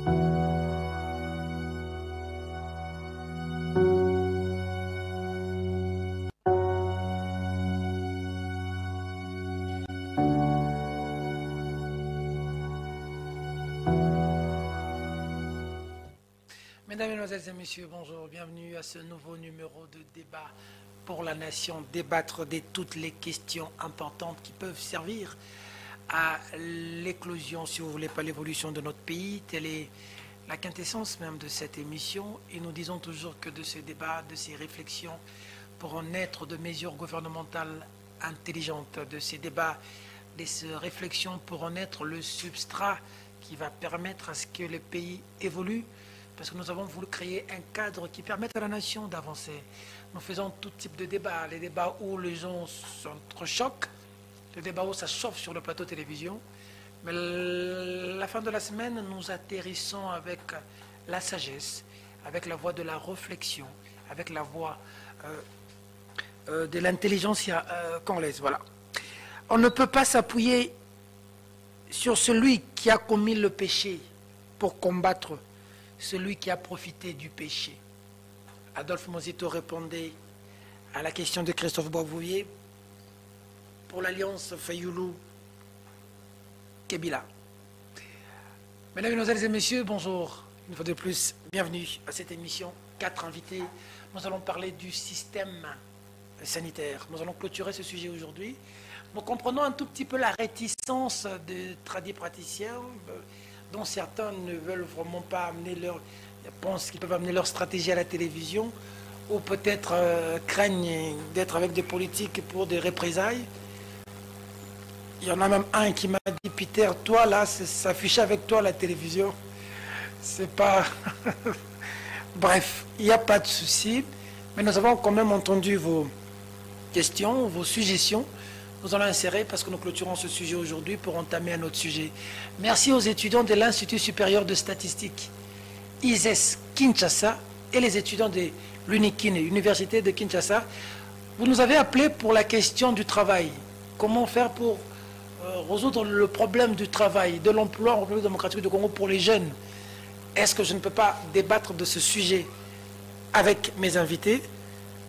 Mesdames, Mesdemoiselles et Messieurs, bonjour, bienvenue à ce nouveau numéro de débat pour la nation, débattre de toutes les questions importantes qui peuvent servir à l'éclosion, si vous voulez, pas l'évolution de notre pays. Telle est la quintessence même de cette émission et nous disons toujours que de ces débats, de ces réflexions pourront naître de mesures gouvernementales intelligentes, de ces débats, de ces réflexions pourront naître le substrat qui va permettre à ce que le pays évolue. Parce que nous avons voulu créer un cadre qui permette à la nation d'avancer. Nous faisons tout type de débats, les débats où les gens s'entrechoquent, les débats où ça chauffe sur le plateau télévision. Mais la fin de la semaine, nous atterrissons avec la sagesse, avec la voix de la réflexion, avec la voix de l'intelligence congolaise. Voilà. On ne peut pas s'appuyer sur celui qui a commis le péché pour combattre celui qui a profité du péché. Adolphe Mosito répondait à la question de Christophe Boisvouvier pour l'alliance Fayoulou-Kébila. Mesdames, Mesdemoiselles et Messieurs, bonjour. Une fois de plus, bienvenue à cette émission. 4 invités. Nous allons parler du système sanitaire. Nous allons clôturer ce sujet aujourd'hui. Nous comprenons un tout petit peu la réticence des praticiens dont certains ne veulent vraiment pas amener pensent qu'ils peuvent amener leur stratégie à la télévision, ou peut-être craignent d'être avec des politiques pour des représailles. Il y en a même un qui m'a dit, Peter, toi là, s'afficher avec toi à la télévision, c'est pas... Bref, il n'y a pas de souci, mais nous avons quand même entendu vos questions, vos suggestions. Nous allons insérer parce que nous clôturons ce sujet aujourd'hui pour entamer un autre sujet. Merci aux étudiants de l'Institut supérieur de statistique, ISES Kinshasa, et les étudiants de l'UNIKIN, Université de Kinshasa. Vous nous avez appelé pour la question du travail. Comment faire pour résoudre le problème du travail, de l'emploi en République démocratique du Congo pour les jeunes? Est-ce que je ne peux pas débattre de ce sujet avec mes invités?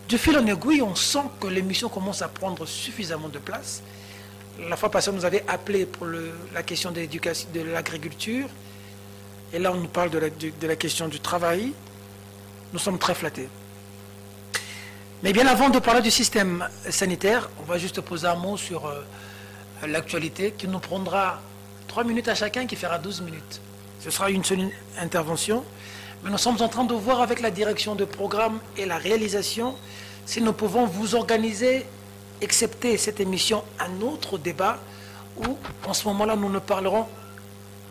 De fil en aiguille, on sent que l'émission commence à prendre suffisamment de place. La fois passée, on nous avait appelé pour la question de l'éducation, de l'agriculture. Et là, on nous parle de la question du travail. Nous sommes très flattés. Mais bien avant de parler du système sanitaire, on va juste poser un mot sur l'actualité qui nous prendra 3 minutes à chacun, qui fera 12 minutes. Ce sera une seule intervention. Mais nous sommes en train de voir avec la direction de programme et la réalisation si nous pouvons vous organiser, excepté cette émission, un autre débat où, en ce moment-là, nous ne parlerons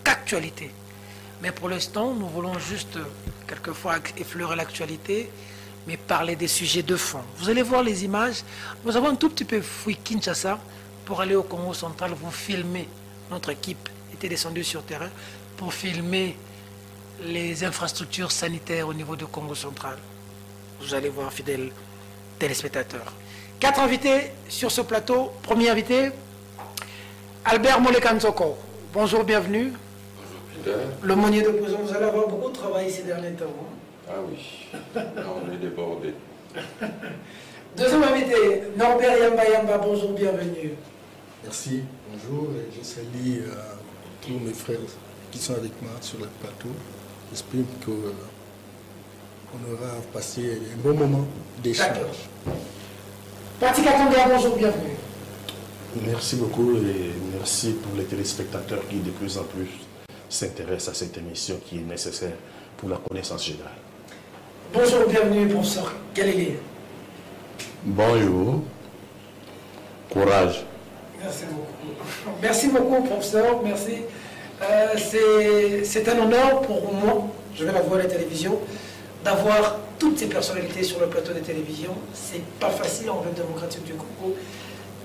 qu'actualité. Mais pour l'instant, nous voulons juste, quelquefois, effleurer l'actualité, mais parler des sujets de fond. Vous allez voir les images. Nous avons un tout petit peu fouillé Kinshasa pour aller au Congo central, vous filmer. Notre équipe était descendue sur terrain pour filmer les infrastructures sanitaires au niveau du Congo central. Vous allez voir, fidèles téléspectateurs. 4 invités sur ce plateau. Premier invité, Albert Molekanzoko. Bonjour, bienvenue. Bonjour, L'aumônier de prison, vous allez avoir beaucoup de travail ces derniers temps. Ah oui, on est débordé. Deuxième invité, Norbert Yamba. Bonjour, bienvenue. Merci, bonjour. Je salue tous mes frères qui sont avec moi sur le plateau. J'espère qu'on aura passé un bon moment d'échange. Patika Tonga, bonjour, bienvenue. Merci beaucoup et merci pour les téléspectateurs qui de plus en plus s'intéressent à cette émission qui est nécessaire pour la connaissance générale. Bonjour, bienvenue, professeur Galilée. Bonjour, courage. Merci beaucoup. Merci beaucoup, professeur, merci. C'est un honneur pour moi, je vais la voir à la télévision, d'avoir toutes ces personnalités sur le plateau de télévision. C'est pas facile en République démocratique du Congo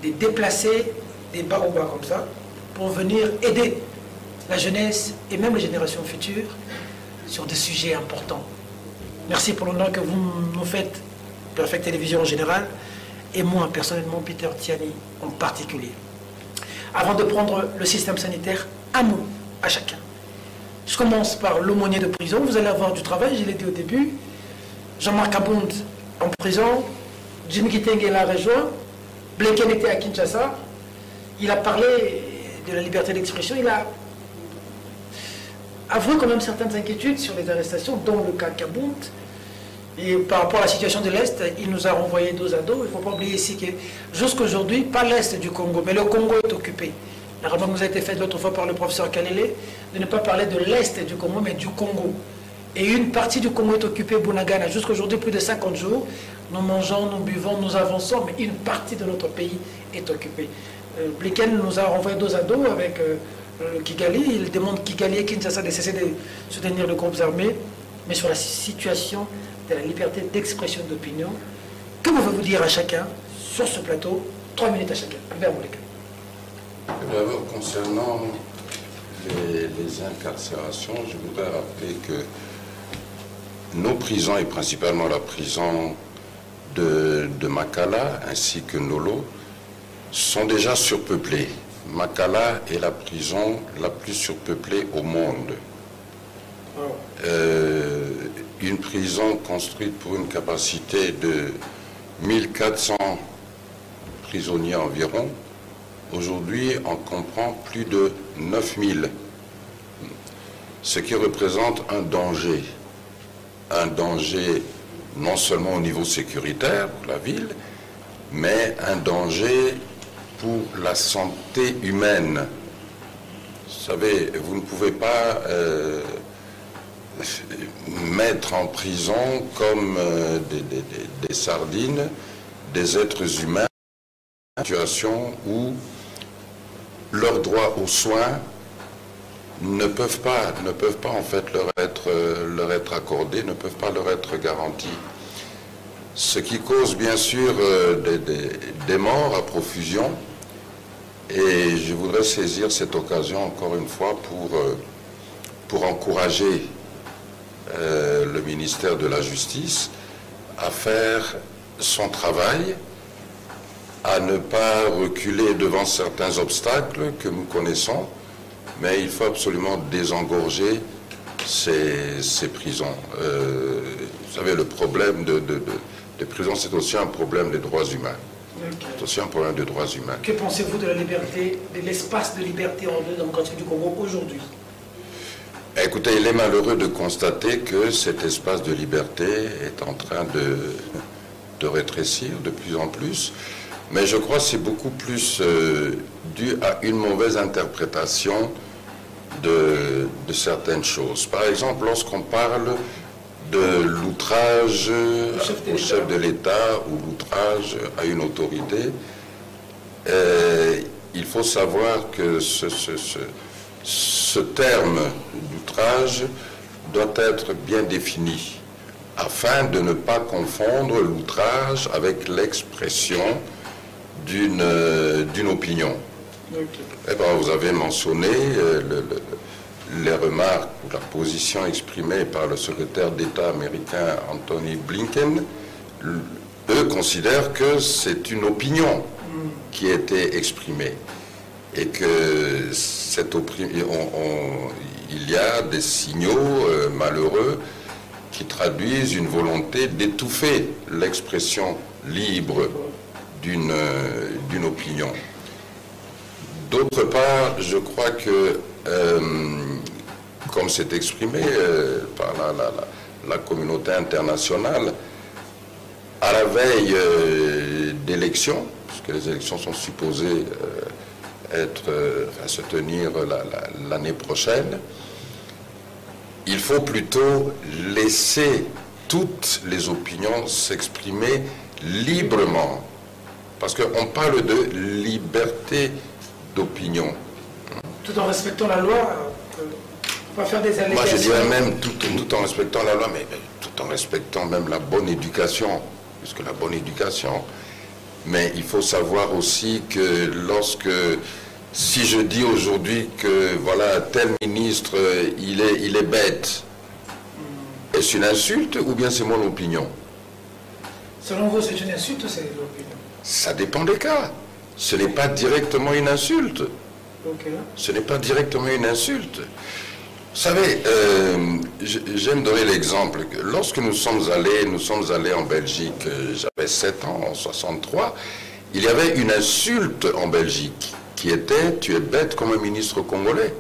de déplacer des bas ou bas comme ça pour venir aider la jeunesse et même les générations futures sur des sujets importants. Merci pour l'honneur que vous nous faites, Perfect Télévision en général, et moi personnellement, Peter Tiani en particulier. Avant de prendre le système sanitaire, un mot à chacun. Je commence par l'aumônier de prison. Vous allez avoir du travail, je l'ai dit au début. Jean-Marc Abound en prison. Jimmy Kitenge l'a rejoint. Blinken était à Kinshasa. Il a parlé de la liberté d'expression. Il a avoué quand même certaines inquiétudes sur les arrestations, dont le cas Kabound. Et par rapport à la situation de l'Est, il nous a renvoyé dos à dos. Il ne faut pas oublier ici que jusqu'à aujourd'hui, pas l'Est du Congo, mais le Congo est occupé. La remarque nous a été faite l'autre fois par le professeur Kalele de ne pas parler de l'Est du Congo, mais du Congo. Et une partie du Congo est occupée, Bunagana. Jusqu'à aujourd'hui, plus de 50 jours. Nous mangeons, nous buvons, nous avançons, mais une partie de notre pays est occupée. Blinken nous a renvoyé dos à dos avec Kigali. Il demande Kigali et Kinshasa de cesser de soutenir les groupes armés, mais sur la situation de la liberté d'expression d'opinion. Que pouvez-vous dire à chacun sur ce plateau? 3 minutes à chacun. Albert Mouleka. D'abord, concernant les incarcérations, je voudrais rappeler que nos prisons, et principalement la prison de Makala ainsi que Nolo, sont déjà surpeuplées. Makala est la prison la plus surpeuplée au monde. Une prison construite pour une capacité de 1400 prisonniers environ. Aujourd'hui, on comprend plus de 9000, ce qui représente un danger non seulement au niveau sécuritaire pour la ville, mais un danger pour la santé humaine. Vous savez, vous ne pouvez pas mettre en prison comme des sardines des êtres humains en situation où leurs droits aux soins ne peuvent pas en fait leur être accordés, ne peuvent pas leur être garantis. Ce qui cause bien sûr des morts à profusion. Et je voudrais saisir cette occasion encore une fois pour encourager le ministère de la Justice à faire son travail, à ne pas reculer devant certains obstacles que nous connaissons, mais il faut absolument désengorger ces prisons. Vous savez, le problème des prisons, c'est aussi un problème des droits humains. Okay. C'est aussi un problème de droits humains. Que pensez-vous de la liberté, de l'espace de liberté en démocratie du Congo aujourd'hui? Écoutez, il est malheureux de constater que cet espace de liberté est en train de rétrécir de plus en plus. Mais je crois que c'est beaucoup plus dû à une mauvaise interprétation de certaines choses. Par exemple, lorsqu'on parle de l'outrage au chef de l'État ou l'outrage à une autorité, il faut savoir que ce terme d'outrage doit être bien défini afin de ne pas confondre l'outrage avec l'expression d'une opinion. Okay. Eh bien, vous avez mentionné les remarques ou la position exprimée par le secrétaire d'État américain Anthony Blinken. Eux considèrent que c'est une opinion qui a été exprimée et que il y a des signaux malheureux qui traduisent une volonté d'étouffer l'expression libre d'une opinion. D'autre part, je crois que, comme c'est exprimé par la communauté internationale, à la veille d'élections, puisque les élections sont supposées se tenir l'année prochaine, il faut plutôt laisser toutes les opinions s'exprimer librement. Parce qu'on parle de liberté d'opinion. Tout en respectant la loi, on va faire des allégations. Moi, je dirais même tout en respectant la loi, mais tout en respectant même la bonne éducation, puisque la bonne éducation. Mais il faut savoir aussi que si je dis aujourd'hui que voilà, tel ministre, il est bête, est-ce une insulte ou bien c'est mon opinion? Selon vous, c'est une insulte ou c'est l'opinion? Ça dépend des cas. Ce n'est pas directement une insulte. Okay. Ce n'est pas directement une insulte. savez, j'aime donner l'exemple. Lorsque nous sommes allés en Belgique, j'avais 7 ans, en 63, il y avait une insulte en Belgique qui était « tu es bête comme un ministre congolais ».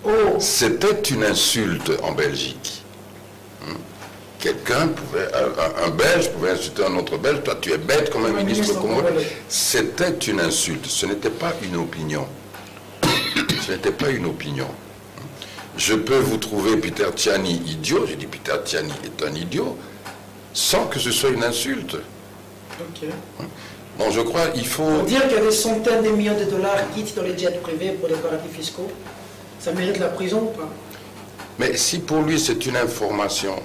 Oh. C'était une insulte en Belgique. Quelqu'un pouvait, un Belge pouvait insulter un autre Belge, toi tu es bête comme un ministre congolais. C'était une insulte, ce n'était pas une opinion. Ce n'était pas une opinion. Je peux vous trouver Peter Tchiani idiot, je dis Peter Tchiani est un idiot, sans que ce soit une insulte. Ok. Bon, je crois qu'il faut... Pour dire qu'il y a des centaines de millions de dollars quittent dans les jets privés pour des paradis fiscaux, ça mérite la prison ou pas? Mais si pour lui c'est une information,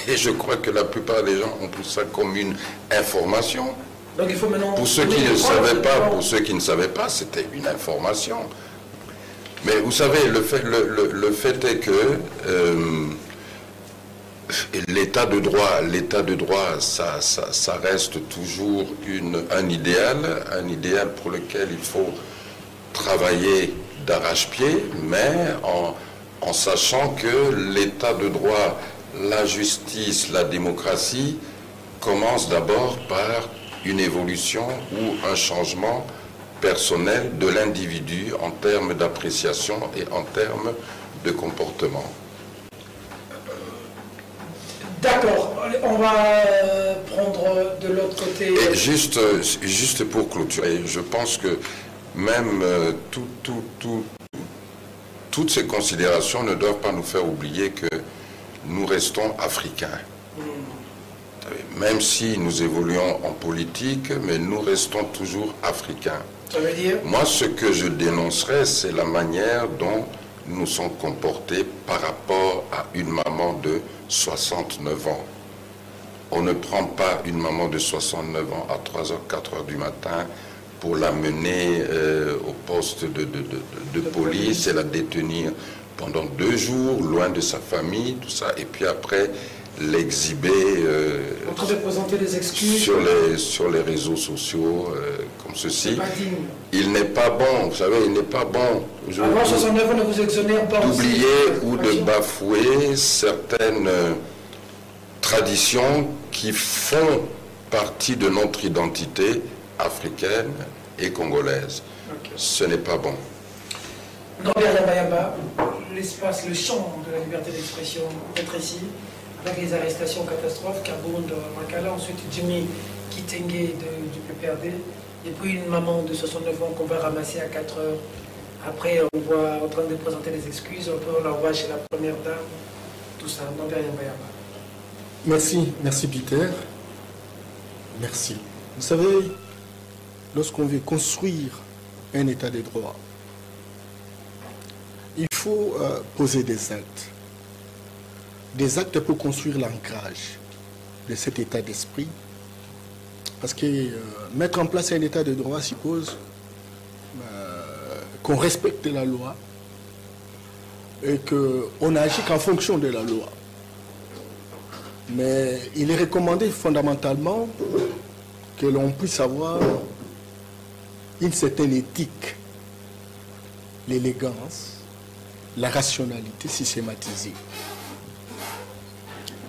et je crois que la plupart des gens ont pris ça comme une information. Donc il faut maintenant... Pour ceux qui ne savaient pas, c'était une information. Mais vous savez, le fait est que l'état de droit, ça reste toujours un idéal pour lequel il faut travailler d'arrache-pied, mais en sachant que l'état de droit, la justice, la démocratie commence d'abord par une évolution ou un changement personnel de l'individu en termes d'appréciation et en termes de comportement. D'accord, on va prendre de l'autre côté... Et juste pour clôturer, je pense que même toutes ces considérations ne doivent pas nous faire oublier que nous restons africains. Même si nous évoluons en politique, mais nous restons toujours africains. Ça veut dire? Moi, ce que je dénoncerais, c'est la manière dont nous sommes comportés par rapport à une maman de 69 ans. On ne prend pas une maman de 69 ans à 3h, 4h du matin pour la mener au poste de police et la détenir pendant 2 jours, loin de sa famille, tout ça, et puis après l'exhiber en train de présenter des excuses sur les réseaux sociaux comme ceci. Pas digne. Il n'est pas bon, vous savez, il n'est pas bon avant 69 ans ne vous exonère pas d'oublier ou de bafouer certaines traditions qui font partie de notre identité africaine et congolaise. Okay. Ce n'est pas bon. Norbert Yamba, l'espace, le champ de la liberté d'expression rétréci, avec les arrestations catastrophes, Kabound, Makala, ensuite Jimmy Kitenge du PPRD, et puis une maman de 69 ans qu'on va ramasser à 4 heures. Après, on voit en train de présenter les excuses, on la voit chez la première dame, tout ça. Norbert Yamba. Merci Peter. Merci. Vous savez, lorsqu'on veut construire un état de droit, il faut poser des actes. Des actes pour construire l'ancrage de cet état d'esprit. Parce que mettre en place un état de droit suppose qu'on respecte la loi et qu'on n'agit qu'en fonction de la loi. Mais il est recommandé fondamentalement que l'on puisse avoir une certaine éthique, l'élégance, la rationalité systématisée.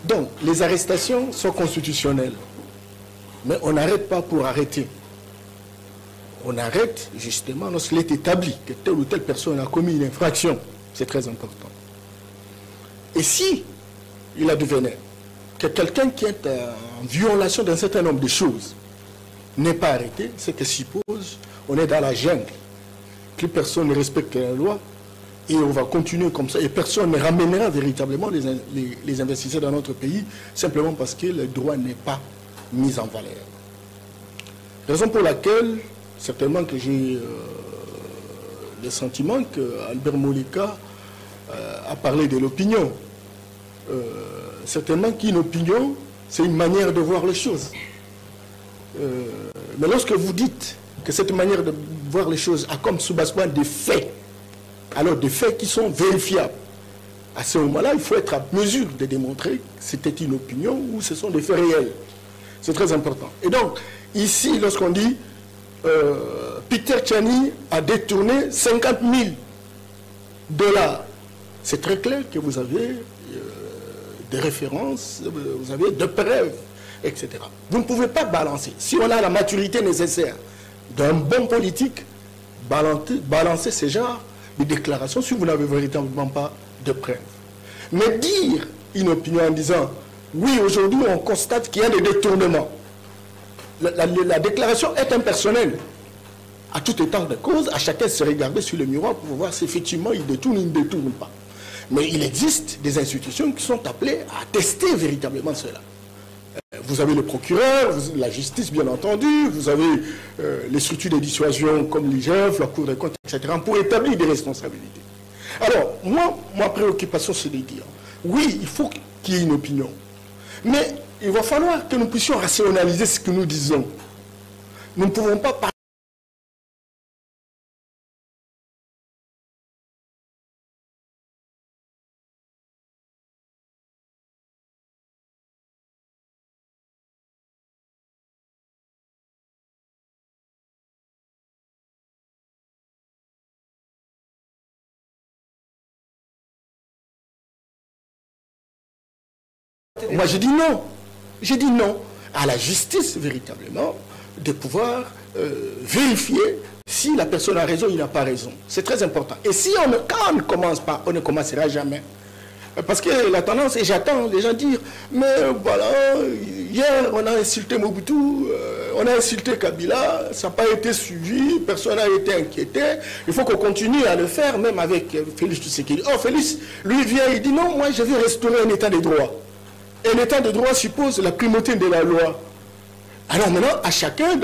Donc, les arrestations sont constitutionnelles, mais on n'arrête pas pour arrêter. On arrête justement lorsqu'il est établi que telle ou telle personne a commis une infraction. C'est très important. Et si il advenait que quelqu'un qui est en violation d'un certain nombre de choses n'est pas arrêté, c'est que suppose on est dans la jungle, plus personne ne respecte la loi, et on va continuer comme ça, et personne ne ramènera véritablement les investisseurs dans notre pays, simplement parce que le droit n'est pas mis en valeur. Raison pour laquelle, certainement que j'ai le sentiment qu'Albert Molika a parlé de l'opinion. Certainement qu'une opinion, c'est une manière de voir les choses. Mais lorsque vous dites que cette manière de voir les choses a comme soubassement des faits, alors des faits qui sont vérifiables, à ce moment-là, il faut être à mesure de démontrer que c'était une opinion ou ce sont des faits réels. C'est très important. Et donc, ici, lorsqu'on dit Peter Tchiani a détourné 50 000 De là, c'est très clair que vous avez des références, vous avez des preuves, etc. Vous ne pouvez pas balancer. Si on a la maturité nécessaire d'un bon politique, balancer ce genre de déclarations si vous n'avez véritablement pas de preuves. Mais dire une opinion en disant oui, aujourd'hui on constate qu'il y a des détournements. La déclaration est impersonnelle. À tout état de cause, à chacun de se regarder sur le miroir pour voir si effectivement il détourne ou il ne détourne pas. Mais il existe des institutions qui sont appelées à tester véritablement cela. Vous avez le procureur, la justice bien entendu, vous avez les structures de dissuasion comme l'IGF, la Cour des comptes, etc. pour établir des responsabilités. Alors, ma préoccupation c'est de dire, oui, il faut qu'il y ait une opinion. Mais il va falloir que nous puissions rationaliser ce que nous disons. Nous ne pouvons pas parler. Moi, je dis non. Je dis non à la justice, véritablement, de pouvoir vérifier si la personne a raison ou il n'a pas raison. C'est très important. Et si quand on ne commence pas, on ne commencera jamais. Parce que la tendance, et j'attends les gens dire, mais voilà, hier on a insulté Mobutu, on a insulté Kabila, ça n'a pas été suivi, personne n'a été inquiété. Il faut qu'on continue à le faire, même avec Félix Tshisekedi. Oh, Félix, lui vient, il dit non, moi je vais restaurer un état de droit. Un état de droit suppose la primauté de la loi. Alors maintenant, à chacun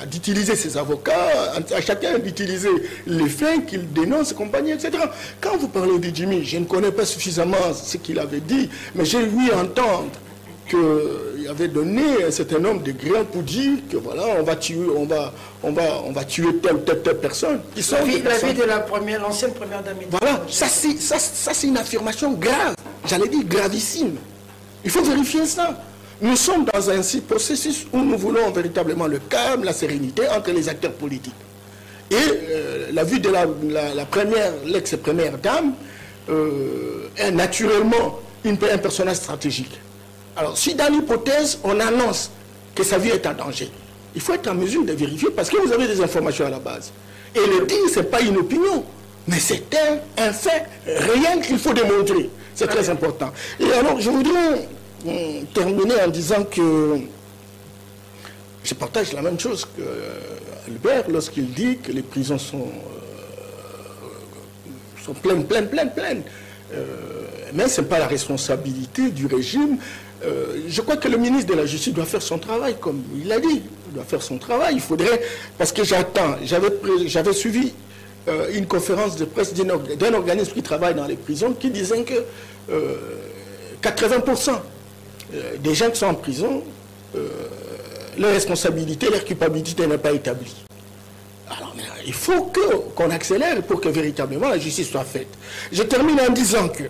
d'utiliser ses avocats, à chacun d'utiliser les faits qu'il dénonce, compagnie, etc. Quand vous parlez de Jimmy, je ne connais pas suffisamment ce qu'il avait dit, mais j'ai ouï entendre qu'il avait donné un certain nombre de grains pour dire que voilà, on va tuer telle personne. Qui sont la vie de l'ancienne première dame. Voilà, ça c'est une affirmation grave, j'allais dire gravissime. Il faut vérifier ça. Nous sommes dans un processus où nous voulons véritablement le calme, la sérénité entre les acteurs politiques. Et la vue de l'ex-première dame est naturellement un personnage stratégique. Alors, si dans l'hypothèse, on annonce que sa vie est en danger, il faut être en mesure de vérifier parce que vous avez des informations à la base. Et le dire, ce n'est pas une opinion, mais c'est un fait réel qu'il faut démontrer. C'est très important. Et alors, je voudrais terminer en disant que je partage la même chose qu'Albert lorsqu'il dit que les prisons sont pleines. Mais ce n'est pas la responsabilité du régime. Je crois que le ministre de la Justice doit faire son travail, comme il l'a dit. Il doit faire son travail. Il faudrait, parce que j'avais suivi une conférence de presse d'un organisme qui travaille dans les prisons qui disait que 80% des gens qui sont en prison, leur responsabilité, leur culpabilité n'est pas établie. Alors, il faut qu'on accélère pour que véritablement la justice soit faite. Je termine en disant que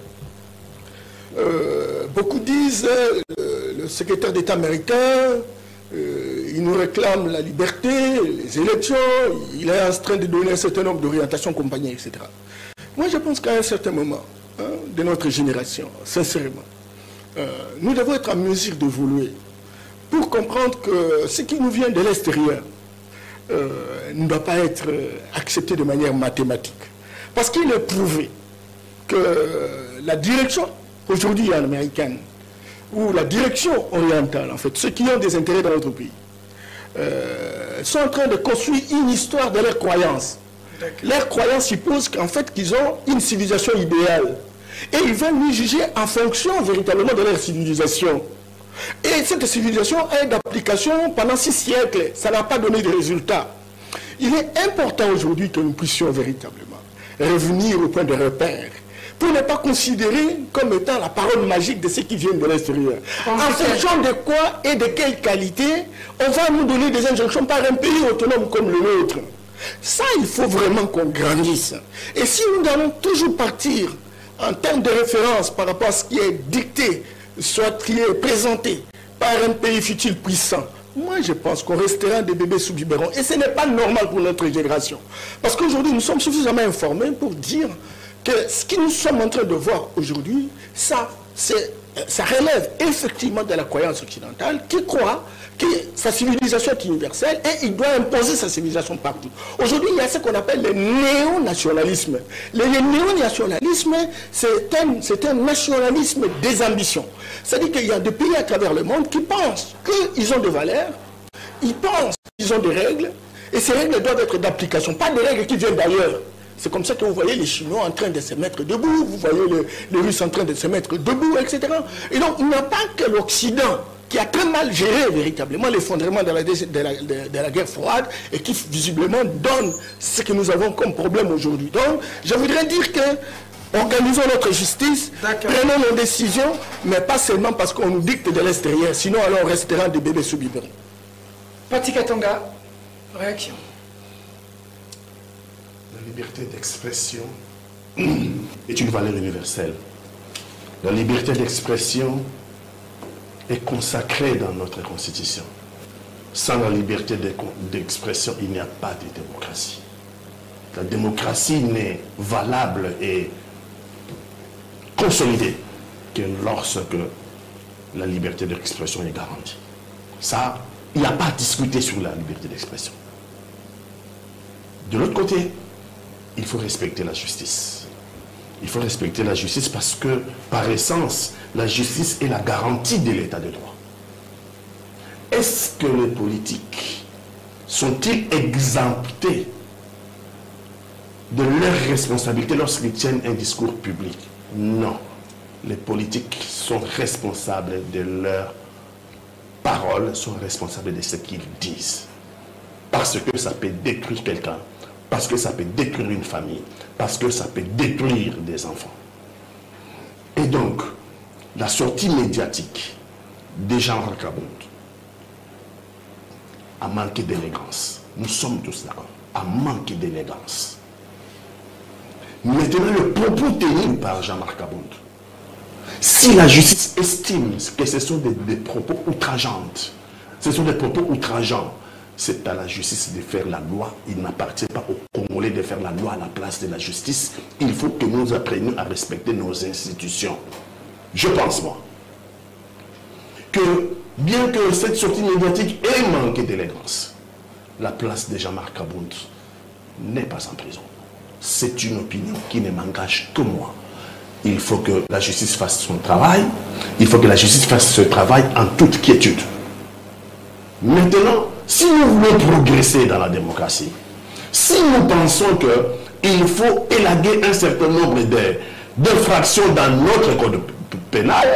beaucoup disent le secrétaire d'État américain, il nous réclame la liberté, les élections, il est en train de donner un certain nombre d'orientations, compagnie, etc. Moi, je pense qu'à un certain moment de notre génération, sincèrement, nous devons être en mesure d'évoluer pour comprendre que ce qui nous vient de l'extérieur ne doit pas être accepté de manière mathématique. Parce qu'il est prouvé que la direction aujourd'hui américaine, ou la direction orientale, en fait, ceux qui ont des intérêts dans notre pays, sont en train de construire une histoire de leurs croyances. Leurs croyances supposent qu'en fait, qu'ils ont une civilisation idéale. Et ils veulent nous juger en fonction véritablement de leur civilisation. Et cette civilisation est d'application pendant 6 siècles. Ça n'a pas donné de résultats. Il est important aujourd'hui que nous puissions véritablement revenir au point de repère pour ne pas considérer comme étant la parole magique de ceux qui viennent de l'extérieur. En fonction de quoi et de quelle qualité on va nous donner des injonctions par un pays autonome comme le nôtre. Ça, il faut vraiment qu'on grandisse. Et si nous allons toujours partir en termes de référence par rapport à ce qui est dicté, soit qui est présenté par un pays fut-il puissant, moi je pense qu'on restera des bébés sous biberon. Et ce n'est pas normal pour notre génération. Parce qu'aujourd'hui nous sommes suffisamment informés pour dire que ce que nous sommes en train de voir aujourd'hui, ça relève effectivement de la croyance occidentale qui croit que sa civilisation est universelle et il doit imposer sa civilisation partout. Aujourd'hui, il y a ce qu'on appelle le néo-nationalisme. Le néo-nationalisme, c'est un nationalisme des ambitions. C'est-à-dire qu'il y a des pays à travers le monde qui pensent qu'ils ont des valeurs, ils pensent qu'ils ont des règles, et ces règles doivent être d'application, pas des règles qui viennent d'ailleurs. C'est comme ça que vous voyez les Chinois en train de se mettre debout, vous voyez les Russes en train de se mettre debout, etc. Et donc, il n'y a pas que l'Occident qui a très mal géré véritablement l'effondrement de la guerre froide et qui visiblement donne ce que nous avons comme problème aujourd'hui. Donc, je voudrais dire que organisons notre justice, prenons nos décisions, mais pas seulement parce qu'on nous dicte de l'extérieur, sinon alors on restera des bébés sous biberon. Pati Katonga, réaction. La liberté d'expression est une valeur universelle. La liberté d'expression est consacrée dans notre Constitution. Sans la liberté d'expression, il n'y a pas de démocratie. La démocratie n'est valable et consolidée que lorsque la liberté d'expression est garantie. Ça, il n'y a pas à discuter sur la liberté d'expression. De l'autre côté, il faut respecter la justice. Il faut respecter la justice parce que, par essence, la justice est la garantie de l'état de droit. Est-ce que les politiques sont-ils exemptés de leurs responsabilités lorsqu'ils tiennent un discours public? Non. Les politiques sont responsables de leurs paroles, sont responsables de ce qu'ils disent. Parce que ça peut détruire quelqu'un, parce que ça peut détruire une famille, parce que ça peut détruire des enfants. Et donc, la sortie médiatique des gens Rakabond a manqué d'élégance. Nous sommes tous d'accord. A manqué d'élégance. Maintenant, le propos tenu par Jean-Marc Aboud, si la justice estime que ce sont des propos outrageants, ce sont des propos outrageants, c'est à la justice de faire la loi. Il n'appartient pas aux Congolais de faire la loi à la place de la justice. Il faut que nous apprenions à respecter nos institutions. Je pense, moi, que bien que cette sortie médiatique ait manqué d'élégance, la place de Jean-Marc Aboud n'est pas en prison. C'est une opinion qui ne m'engage que moi. Il faut que la justice fasse son travail. Il faut que la justice fasse ce travail en toute quiétude. Maintenant, si nous voulons progresser dans la démocratie, si nous pensons qu'il faut élaguer un certain nombre d'infractions dans notre code pénal,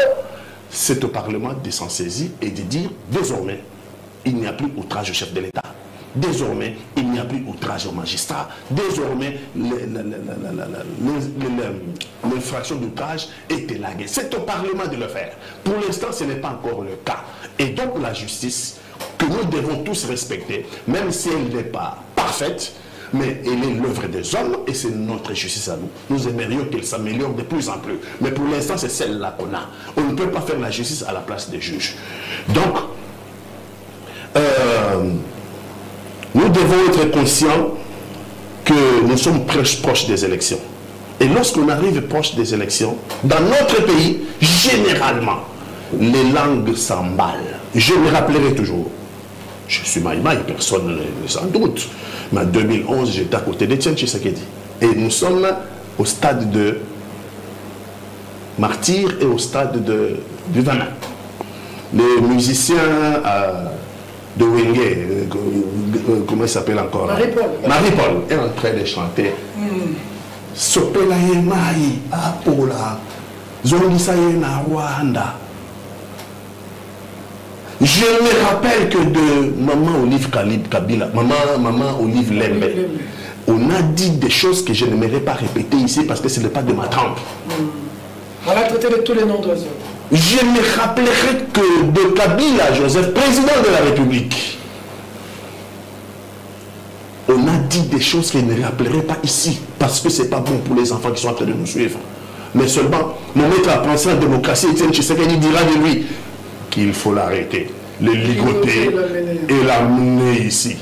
c'est au Parlement de s'en saisir et de dire désormais, il n'y a plus outrage au chef de l'État. Désormais, il n'y a plus outrage aux magistrats. Désormais, l'infraction d'outrage est élaguée. C'est au Parlement de le faire. Pour l'instant, ce n'est pas encore le cas. Et donc, la justice, que nous devons tous respecter, même si elle n'est pas parfaite, mais elle est l'œuvre des hommes et c'est notre justice à nous. Nous aimerions qu'elle s'améliore de plus en plus. Mais pour l'instant, c'est celle-là qu'on a. On ne peut pas faire la justice à la place des juges. Donc, nous devons être conscients que nous sommes proches des élections. Et lorsqu'on arrive proche des élections, dans notre pays, généralement, les langues s'emballent. Je me rappellerai toujours. Je suis maïmaï, personne ne s'en doute. Mais en 2011, j'étais à côté d'Étienne Tshisekedi. Et nous sommes au stade de martyr et au stade du Vana. Les musiciens de Wenge, comment il s'appelle encore? Marie-Paul est en train de chanter. Sopela Yemai, Apola, Zongisaye na Rwanda. Je me rappelle que de Maman Olive Kabila, Maman Olive Lembe, on a dit des choses que je n'aimerais pas répéter ici parce que ce n'est pas de ma trempe. On a traité de tous les noms d'oiseaux. Je me rappellerai que de Kabila Joseph, président de la République, on a dit des choses que je ne rappellerai pas ici parce que ce n'est pas bon pour les enfants qui sont en train de nous suivre. Mais seulement, mon maître à penser en démocratie, Étienne Tshisekedi dira de lui qu'il faut l'arrêter, le ligoter et l'amener ici.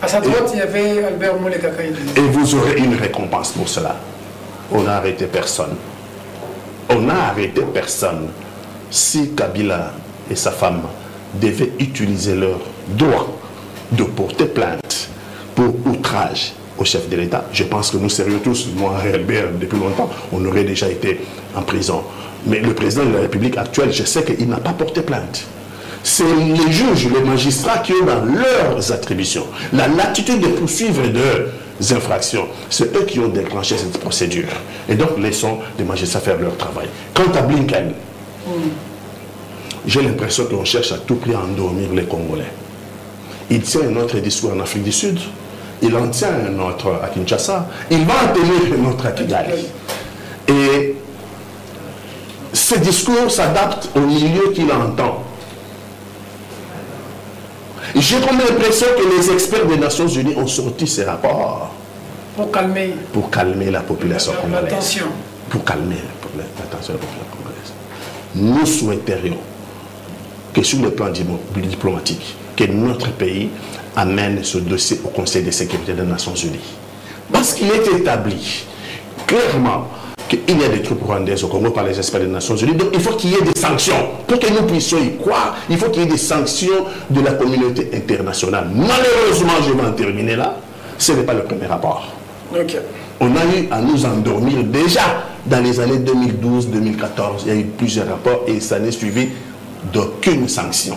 À sa droite, il y avait Albert Moulekaka. Et vous aurez une récompense pour cela. on n'a arrêté personne. On n'a arrêté personne. Si Kabila et sa femme devaient utiliser leur droit de porter plainte pour outrage au chef de l'État, je pense que nous serions tous, moi, Herbert, depuis longtemps, on aurait déjà été en prison. Mais le président de la République actuelle, je sais qu'il n'a pas porté plainte. C'est les juges, les magistrats qui ont dans leurs attributions la latitude de poursuivre des infractions. C'est eux qui ont déclenché cette procédure. Et donc, laissons les magistrats faire leur travail. Quant à Blinken, j'ai l'impression qu'on cherche à tout prix à endormir les Congolais. Il tient un autre discours en Afrique du Sud, il en tient un autre à Kinshasa, il va en tenir un autre à Kigali. Et ce discours s'adapte au milieu qu'il entend. J'ai comme l'impression que les experts des Nations Unies ont sorti ces rapports pour calmer la population congolaise. L'attention. Pour calmer l'attention de la population congolaise. Nous souhaiterions que sur le plan diplomatique, que notre pays amène ce dossier au Conseil de sécurité des Nations Unies. Parce qu'il est établi clairement qu'il y a des troupes rwandaises au Congo par les experts des Nations Unies. Donc il faut qu'il y ait des sanctions. Pour que nous puissions y croire, il faut qu'il y ait des sanctions de la communauté internationale. Malheureusement, je vais en terminer là, ce n'est pas le premier rapport. Okay. On a eu à nous endormir déjà dans les années 2012-2014. Il y a eu plusieurs rapports et ça n'est suivi d'aucune sanction.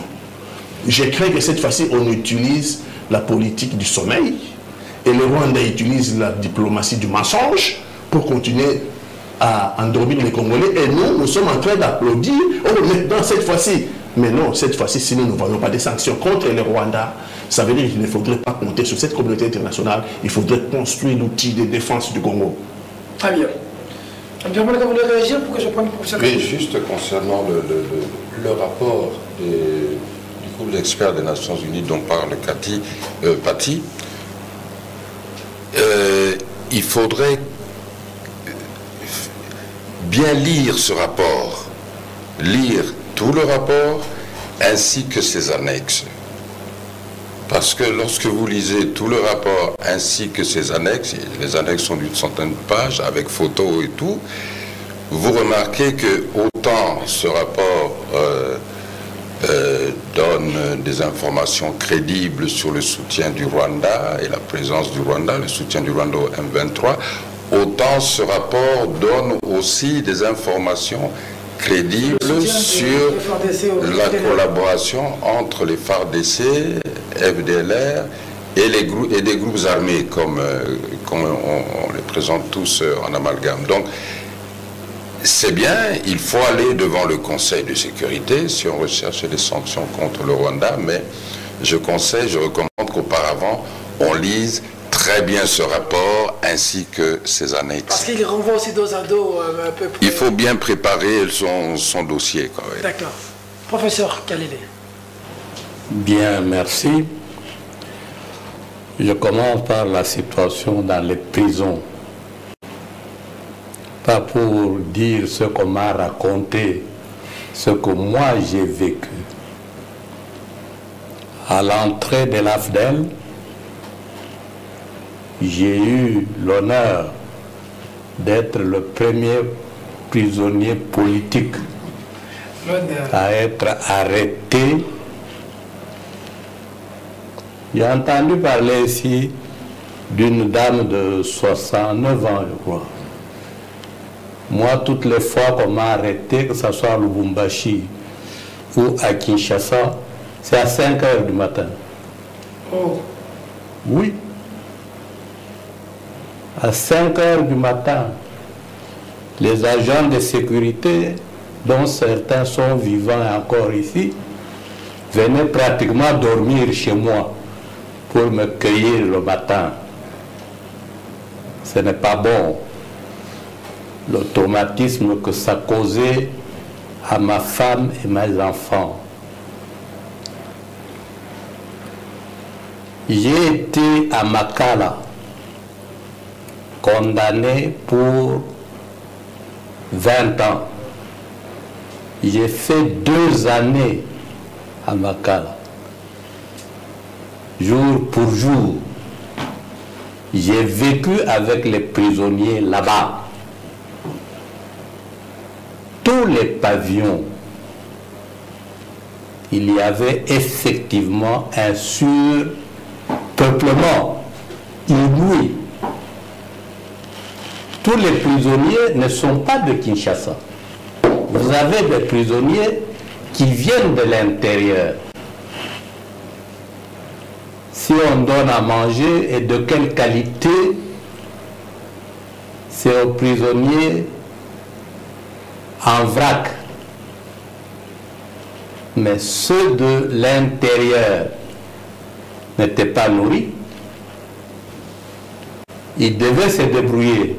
Je crains que cette fois-ci, on utilise la politique du sommeil et le Rwanda utilise la diplomatie du mensonge pour continuer à endormir les Congolais. Et nous sommes en train d'applaudir. Oh, maintenant, cette fois-ci. Mais non, cette fois-ci, si nous ne voyons pas des sanctions contre le Rwanda, ça veut dire qu'il ne faudrait pas compter sur cette communauté internationale. Il faudrait construire l'outil de défense du Congo. Très bien. Vous voulez réagir pour que je prenne le professeur? Oui, juste concernant le rapport du groupe d'experts des Nations Unies dont parle Paty, il faudrait bien lire ce rapport, lire tout le rapport ainsi que ses annexes. Parce que lorsque vous lisez tout le rapport ainsi que ses annexes, les annexes sont d'une centaine de pages avec photos et tout, vous remarquez que autant ce rapport donne des informations crédibles sur le soutien du Rwanda et la présence du Rwanda, le soutien du Rwanda au M23, autant ce rapport donne aussi des informations crédibles sur la collaboration entre les FARDC, FDLR et des groupes armés, comme on les présente tous en amalgame. Donc, c'est bien, il faut aller devant le Conseil de sécurité si on recherche des sanctions contre le Rwanda, mais je recommande qu'auparavant, on lise très bien ce rapport ainsi que ses annexes. Parce qu'il renvoie aussi dos à dos un peu plus... Il faut bien préparer son dossier. D'accord. Professeur Kalele. Bien, merci. Je commence par la situation dans les prisons. Pas pour dire ce qu'on m'a raconté, ce que moi j'ai vécu. À l'entrée de l'AFDEL, j'ai eu l'honneur d'être le premier prisonnier politique à être arrêté. J'ai entendu parler ici d'une dame de 69 ans, je crois. Moi, toutes les fois qu'on m'a arrêté, que ce soit à Lubumbashi ou à Kinshasa, c'est à 5 heures du matin. Oh. Oui. À 5 heures du matin, les agents de sécurité, dont certains sont vivants encore ici, venaient pratiquement dormir chez moi pour me cueillir le matin. Ce n'est pas bon. Le traumatisme que ça causait à ma femme et mes enfants. J'ai été à Makala, condamné pour 20 ans. J'ai fait 2 années à Makala, jour pour jour. J'ai vécu avec les prisonniers là-bas. tous les pavillons, il y avait effectivement un surpeuplement inouï. Tous les prisonniers ne sont pas de Kinshasa. Vous avez des prisonniers qui viennent de l'intérieur. Si on donne à manger et de quelle qualité, c'est aux prisonniers en vrac. Mais ceux de l'intérieur n'étaient pas nourris. Ils devaient se débrouiller.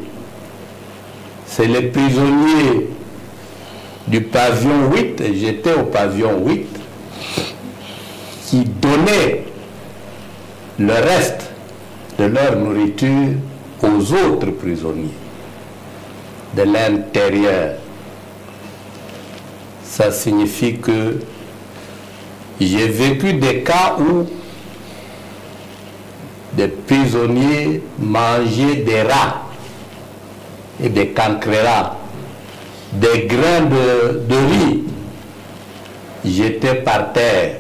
C'est les prisonniers du pavillon 8, et j'étais au pavillon 8, qui donnaient le reste de leur nourriture aux autres prisonniers de l'intérieur. Ça signifie que j'ai vécu des cas où des prisonniers mangeaient des rats et des cancrelats, des grains de riz. J'étais par terre.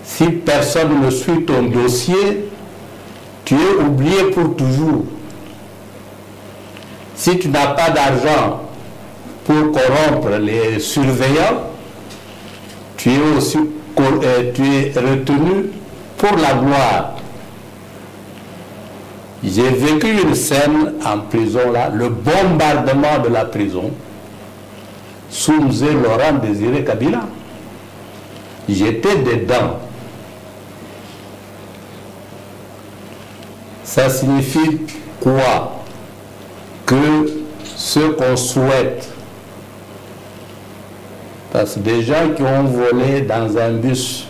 Si personne ne suit ton dossier, tu es oublié pour toujours. Si tu n'as pas d'argent pour corrompre les surveillants, tu es aussi retenu pour la gloire. J'ai vécu une scène en prison là, le bombardement de la prison sous M. Laurent Désiré Kabila. J'étais dedans. Ça signifie quoi? Que ce qu'on souhaite, parce que des gens qui ont volé dans un bus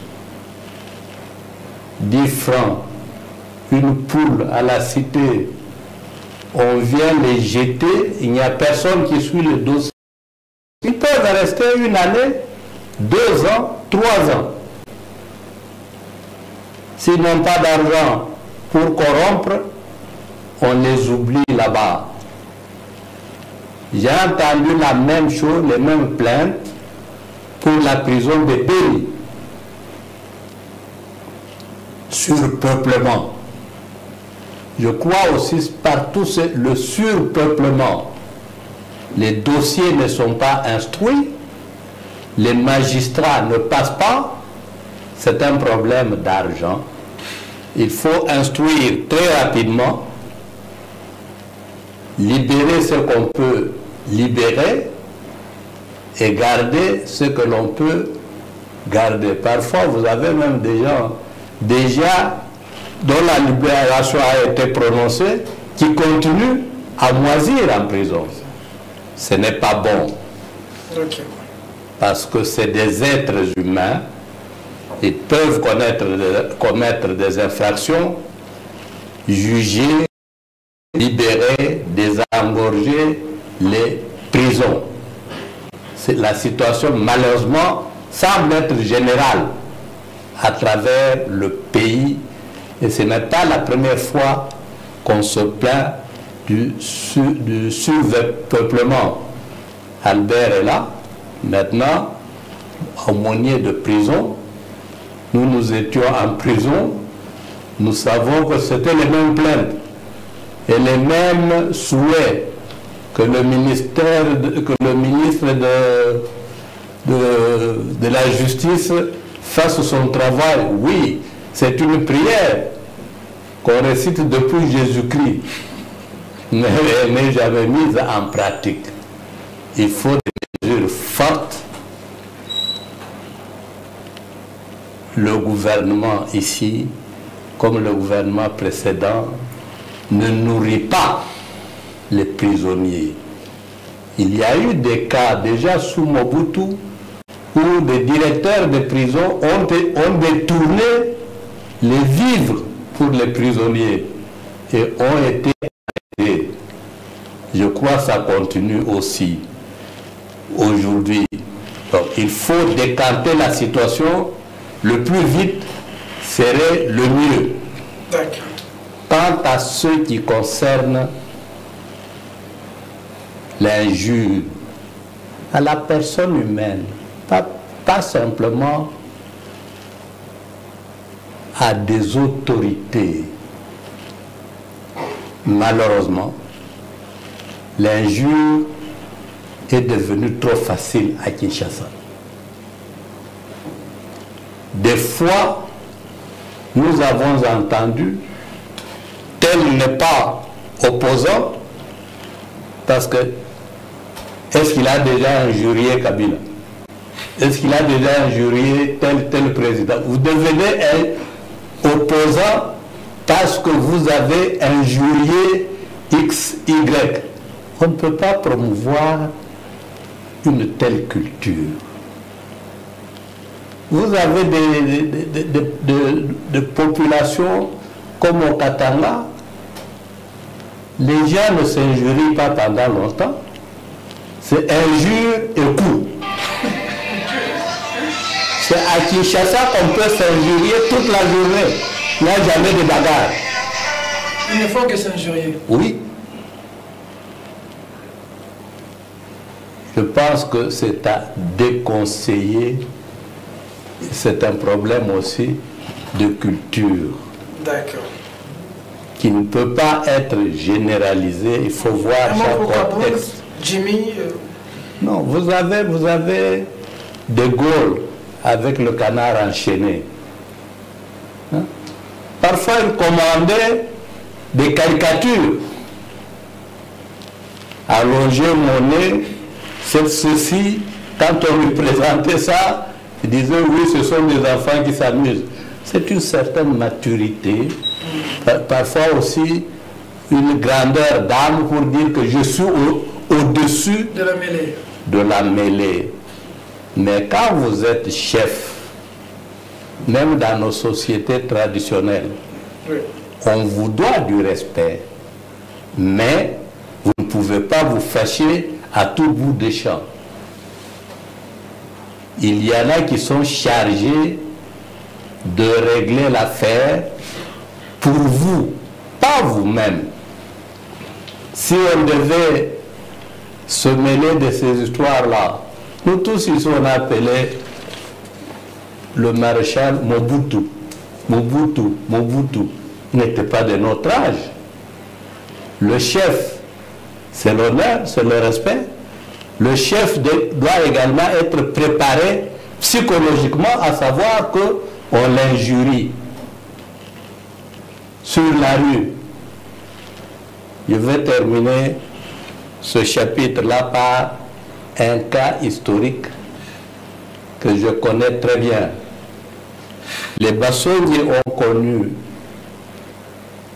10 francs, une poule à la cité, on vient les jeter, il n'y a personne qui suit le dossier. Ils peuvent rester 1 année, 2 ans, 3 ans. S'ils n'ont pas d'argent pour corrompre, on les oublie là-bas. J'ai entendu la même chose, les mêmes plaintes pour la prison de Béni. Surpeuplement. Je crois aussi partout c'est le surpeuplement. Les dossiers ne sont pas instruits, les magistrats ne passent pas, c'est un problème d'argent. Il faut instruire très rapidement, libérer ce qu'on peut libérer et garder ce que l'on peut garder. Parfois, vous avez même des gens déjà dont la libération a été prononcée qui continuent à moisir en prison. Ce n'est pas bon. Ok. Parce que c'est des êtres humains. Ils peuvent commettre des infractions, juger, libérer, désengorger les prisons. La situation, malheureusement, semble être générale à travers le pays. Et ce n'est pas la première fois qu'on se plaint du surpeuplement. Albert est là. Maintenant, aumônier de prison, nous étions en prison, nous savons que c'était les mêmes plaintes et les mêmes souhaits que le ministre de la Justice fasse son travail. Oui, c'est une prière qu'on récite depuis Jésus-Christ, mais elle n'est jamais mise en pratique. Il faut des mesures fortes. Le gouvernement ici, comme le gouvernement précédent, ne nourrit pas les prisonniers. Il y a eu des cas déjà sous Mobutu où des directeurs de prison ont détourné les vivres pour les prisonniers et ont été arrêtés. Je crois que ça continue aussi aujourd'hui. Donc il faut décanter la situation. Le plus vite serait le mieux. D'accord. Quant à ce qui concerne l'injure à la personne humaine, pas simplement à des autorités. Malheureusement, l'injure est devenue trop facile à Kinshasa. Des fois, nous avons entendu, tel n'est pas opposant, parce que est-ce qu'il a déjà injurié Kabila? Est-ce qu'il a déjà injurié tel président? Vous devenez un opposant parce que vous avez injurié X, Y. On ne peut pas promouvoir une telle culture. Vous avez des populations comme au Katanga, les gens ne s'injurient pas pendant longtemps. C'est injure et coup. C'est à Kinshasa qu'on peut s'injurier toute la journée. Il n'y a jamais de bagarre. Il ne faut que s'injurier. Oui. Je pense que c'est à déconseiller. C'est un problème aussi de culture. D'accord. Qui ne peut pas être généralisé. Il faut voir chaque contexte. Jimmy. Non, vous avez De Gaulle avec le canard enchaîné. Hein? Parfois, il commandait des caricatures. Allonger mon nez, ceci, quand on lui présentait ça, il disait oui, ce sont des enfants qui s'amusent. C'est une certaine maturité, parfois aussi une grandeur d'âme pour dire que je suis au-dessus de la mêlée. Mais quand vous êtes chef, même dans nos sociétés traditionnelles, oui, on vous doit du respect, mais vous ne pouvez pas vous fâcher à tout bout des champs. Il y en a qui sont chargés de régler l'affaire pour vous, pas vous-même. Si on devait se mêler de ces histoires-là, nous tous ici on a appelé le maréchal Mobutu. Mobutu n'était pas de notre âge. Le chef, c'est l'honneur, c'est le respect. Le chef doit également être préparé psychologiquement à savoir qu'on l'injurie sur la rue. Je vais terminer ce chapitre-là par un cas historique que je connais très bien. Les Bassongi ont connu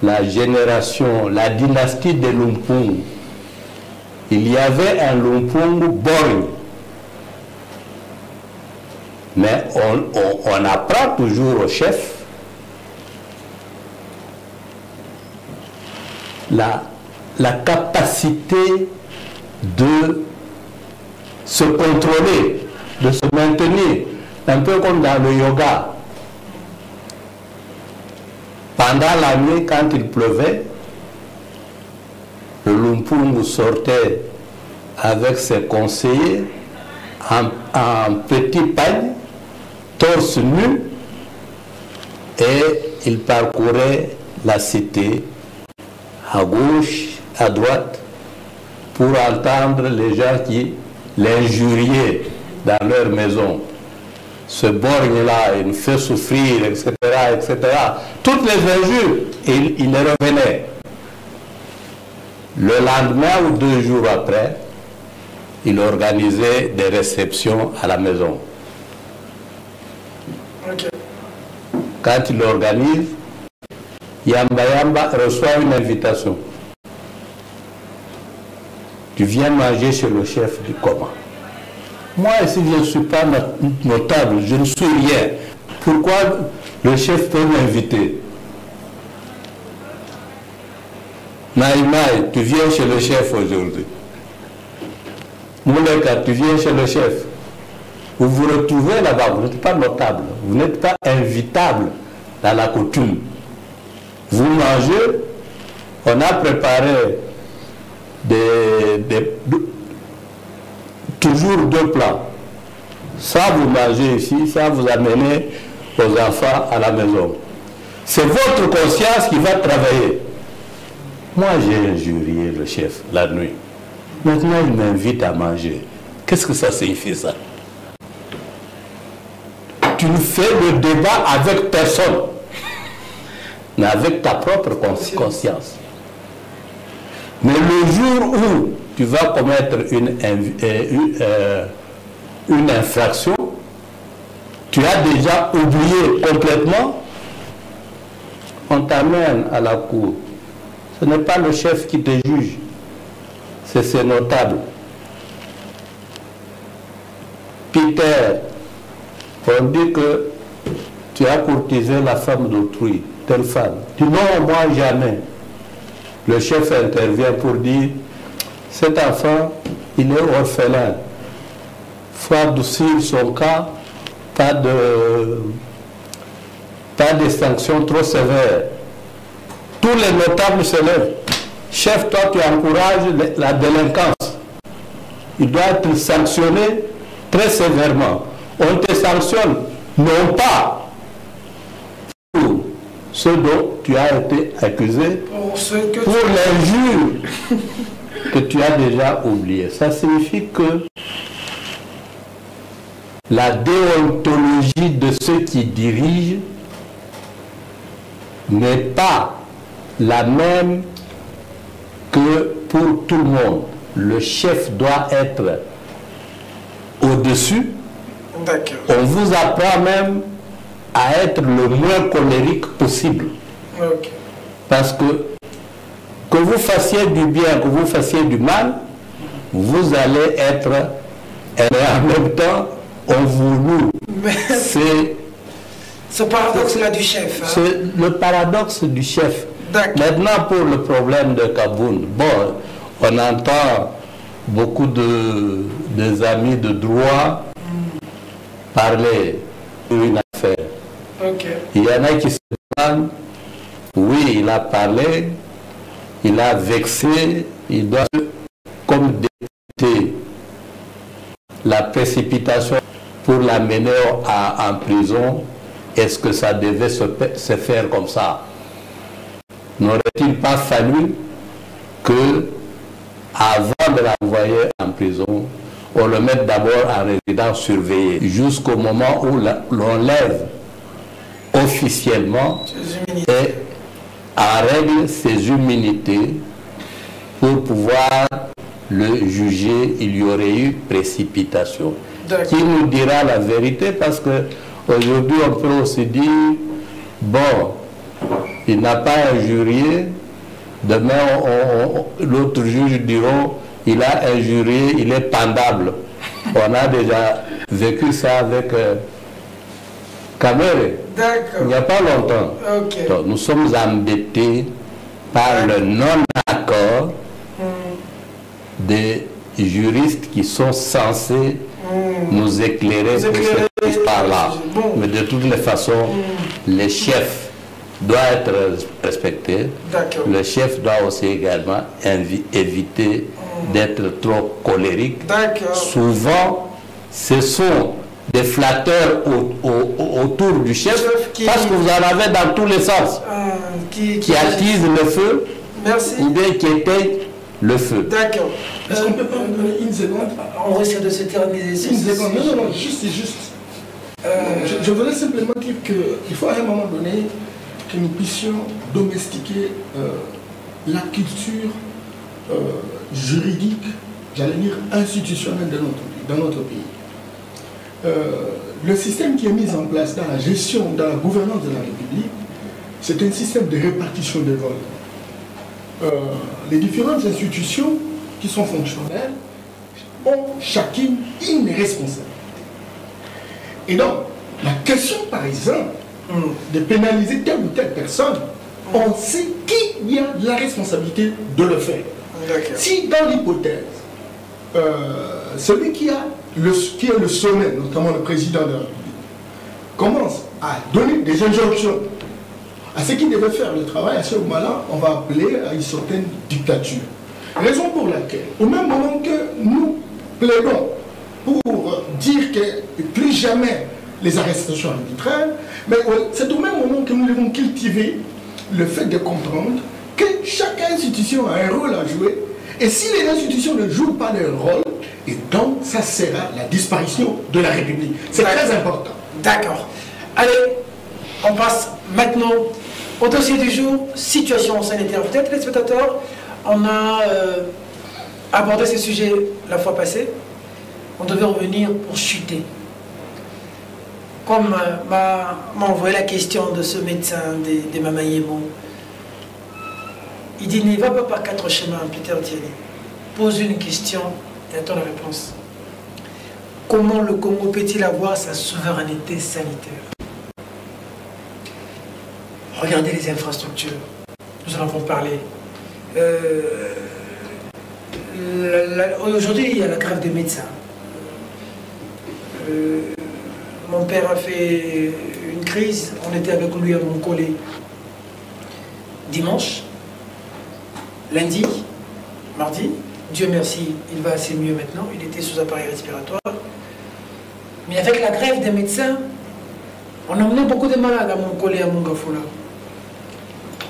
la génération, la dynastie des Lumpung. Il y avait un Lumpung borgne. Mais on apprend toujours au chef la capacité de se contrôler, de se maintenir, un peu comme dans le yoga. Pendant la nuit, quand il pleuvait, le Lumpung sortait avec ses conseillers en petit pagne, torse nu, et il parcourait la cité à gauche, à droite, pour entendre les gens qui l'injuriaient dans leur maison. Ce borgne-là, il nous fait souffrir, etc., etc. Toutes les injures, il les revenait. Le lendemain ou 2 jours après, il organisait des réceptions à la maison. Okay. Quand il l'organise, Yamba Yamba reçoit une invitation. Tu viens manger chez le chef du comment? Moi, ici, je ne suis pas notable, je ne suis rien. Pourquoi le chef peut m'inviter? Naïmaï, tu viens chez le chef aujourd'hui. Mouleka, tu viens chez le chef. Vous vous retrouvez là-bas, vous n'êtes pas notable, vous n'êtes pas invitable dans la coutume. Vous mangez, on a préparé toujours deux plans. Ça, vous mangez ici, ça, vous amenez vos enfants à la maison. C'est votre conscience qui va travailler. Moi, j'ai injurié le chef la nuit. Maintenant, il m'invite à manger. Qu'est-ce que ça signifie, ça? Tu ne fais le débat avec personne, mais avec ta propre conscience. Mais le jour où tu vas commettre une infraction, tu as déjà oublié complètement, on t'amène à la cour. Ce n'est pas le chef qui te juge, c'est ses notables. Peter, on dit que tu as courtisé la femme d'autrui, telle femme. Tu dis non, moi jamais. Le chef intervient pour dire, cet enfant, il est orphelin. Il faut adoucir son cas, pas de sanctions trop sévères. Tous les notables se lèvent. Chef, toi, tu encourages la délinquance. Il doit être sanctionné très sévèrement. On te sanctionne, non pas pour ce dont tu as été accusé, pour l'injure que tu as déjà oublié. Ça signifie que la déontologie de ceux qui dirigent n'est pas la même que pour tout le monde. Le chef doit être au-dessus. On vous apprend même à être le moins colérique possible. Parce que vous fassiez du bien, que vous fassiez du mal, vous allez être, et en même temps, on vous loue. C'est ce paradoxe-là du chef. Hein? C'est le paradoxe du chef. Maintenant, pour le problème de Kaboun, bon, on entend beaucoup des amis de droit parler d'une affaire. Il y en a qui se demandent, oui, il a parlé, il a vexé, il doit, comme détecter la précipitation pour l'amener en prison. Est-ce que ça devait se faire comme ça? N'aurait-il pas fallu que, avant de l'envoyer en prison, on le mette d'abord en résidence surveillée, jusqu'au moment où l'on lève officiellement et en règle ses immunités pour pouvoir le juger? Il y aurait eu précipitation. Qui nous dira la vérité? Parce que aujourd'hui, on peut aussi dire, bon, il n'a pas injurié, demain, l'autre juge dira, il a injurié, il est pendable. On a déjà vécu ça avec Kamere. Il n'y a pas longtemps. Donc, nous sommes embêtés par le non-accord des juristes qui sont censés nous éclairer pour cette histoire-là. Mais de toutes les façons, les chefs doivent être respectés. Le chef doit aussi également éviter d'être trop colérique. Souvent, ce sont des flatteurs autour du chef, parce que vous en avez dans tous les sens, qui attisent le feu, ou bien qui éteignent le feu. D'accord. Est-ce qu'on peut prendre une seconde? On risque de se terminer. Une seconde. Non, juste. Je voulais simplement dire qu'il faut à un moment donné que nous puissions domestiquer la culture juridique, j'allais dire institutionnelle dans notre pays. Le système qui est mis en place dans la gestion, dans la gouvernance de la République, c'est un système de répartition des rôles. Les différentes institutions qui sont fonctionnelles ont chacune une responsabilité. Et donc, la question, par exemple, de pénaliser telle ou telle personne, on sait qui a la responsabilité de le faire. Si dans l'hypothèse, celui qui est le sommet, notamment le président de la République, commence à donner des injonctions à ceux qui devaient faire le travail, à ce moment-là, on va appeler à une certaine dictature. Raison pour laquelle, au même moment que nous plaidons que plus jamais les arrestations arbitraires, mais c'est au même moment que nous devons cultiver le fait de comprendre que chaque institution a un rôle à jouer, et si les institutions ne jouent pas leur rôle, et donc ça sera la disparition de la République. C'est très important. D'accord. Allez, on passe maintenant au dossier du jour, situation sanitaire. Peut-être les spectateurs, on a abordé ce sujet la fois passée. On devait revenir pour chuter. Comme m'a envoyé la question de ce médecin de Mama Yemo, il dit, ne va pas par 4 chemins, Peter Thierry. Pose une question et attends la réponse. Comment le Congo peut-il avoir sa souveraineté sanitaire? Regardez les infrastructures. Nous en avons parlé. Aujourd'hui, il y a la grève des médecins. Mon père a fait une crise. On était avec lui à Montcollet dimanche, lundi, mardi. Dieu merci, il va assez mieux maintenant. Il était sous appareil respiratoire. Mais avec la grève des médecins, on a emmené beaucoup de malades à Montcollet, à Mongafola.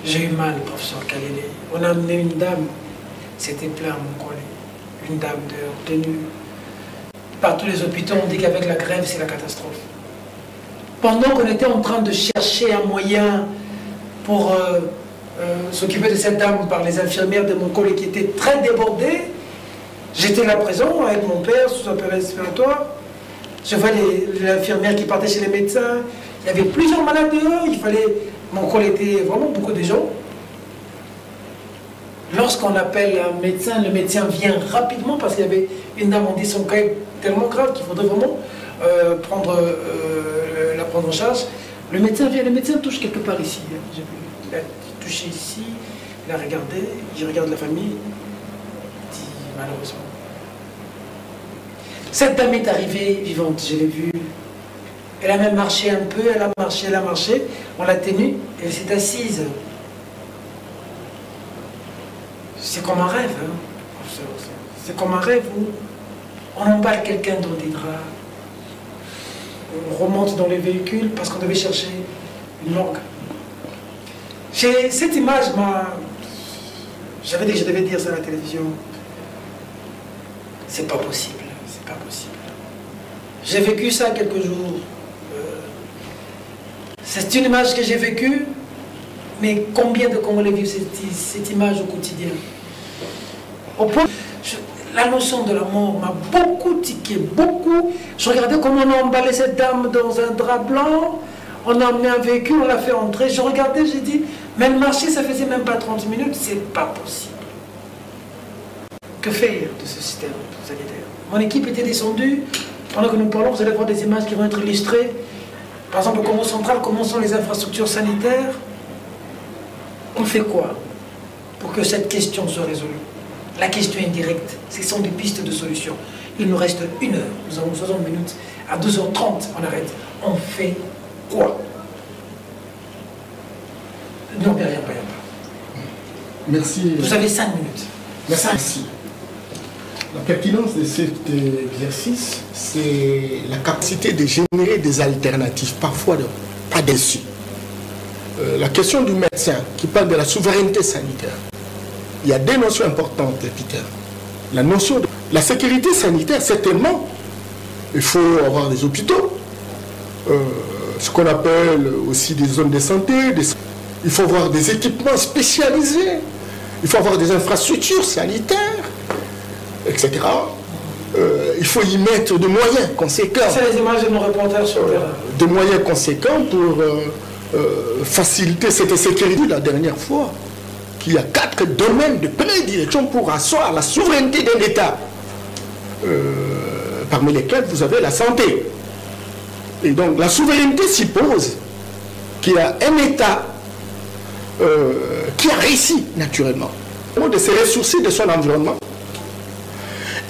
J'ai eu mal, professeur Kalele. On a amené une dame, c'était plein à Montcollet. Une dame de retenue. Par tous les hôpitaux, on dit qu'avec la grève, c'est la catastrophe. Pendant qu'on était en train de chercher un moyen pour s'occuper de cette dame par les infirmières de Montcollet qui étaient très débordées, j'étais là présent avec mon père sous appareil respiratoire. Je vois l'infirmière qui partait chez les médecins. Il y avait plusieurs malades dehors. Il fallait... Montcollet était vraiment beaucoup de gens. Lorsqu'on appelle un médecin, le médecin vient rapidement parce qu'il y avait une dame, on dit son cas est tellement grave qu'il faudrait vraiment la prendre en charge. Le médecin vient, le médecin touche quelque part ici. J'ai vu. Il a touché ici, il a regardé, il regarde la famille, il dit malheureusement. Cette dame est arrivée vivante, je l'ai vue. Elle a même marché un peu, elle a marché, on l'a tenue, et elle s'est assise. C'est comme un rêve, hein. C'est comme un rêve où on emballe quelqu'un dans des draps, on remonte dans les véhicules parce qu'on devait chercher une morgue. Cette image m'a... J'avais dit que je devais dire ça à la télévision. C'est pas possible, c'est pas possible. J'ai vécu ça quelques jours. C'est une image que j'ai vécue, mais combien de Congolais vivent cette image au quotidien? Au point, la notion de la mort m'a beaucoup tiqué, beaucoup. Je regardais comment on a emballé cette dame dans un drap blanc, on a amené un véhicule, on l'a fait entrer. Je regardais, j'ai dit, même marcher, ça faisait même pas 30 minutes, c'est pas possible. Que faire de ce système sanitaire? Mon équipe était descendue, pendant que nous parlons, vous allez voir des images qui vont être illustrées. Par exemple, au Congo central, comment sont les infrastructures sanitaires? On fait quoi pour que cette question soit résolue? La question est directe. Ce sont des pistes de solution. Il nous reste 1 heure. Nous avons 60 minutes. À 2h30, on arrête. On fait quoi? Non, rien pas. Merci. Vous avez 5 minutes. Merci. La pertinence de cet exercice, c'est la capacité de générer des alternatives, parfois pas déçues. La question du médecin qui parle de la souveraineté sanitaire, il y a 2 notions importantes, Peter. La notion de la sécurité sanitaire, certainement, il faut avoir des hôpitaux, ce qu'on appelle aussi des zones de santé, il faut avoir des équipements spécialisés, il faut avoir des infrastructures sanitaires, etc. Il faut y mettre des moyens conséquents. C'est les images de nos reporters sur le terrain. Des moyens conséquents pour faciliter cette sécurité. La dernière fois, qu'il y a 4 domaines de prédilection pour asseoir la souveraineté d'un État, parmi lesquels vous avez la santé. Et donc la souveraineté suppose qu'il y a un État qui a réussi naturellement de se ressourcer de son environnement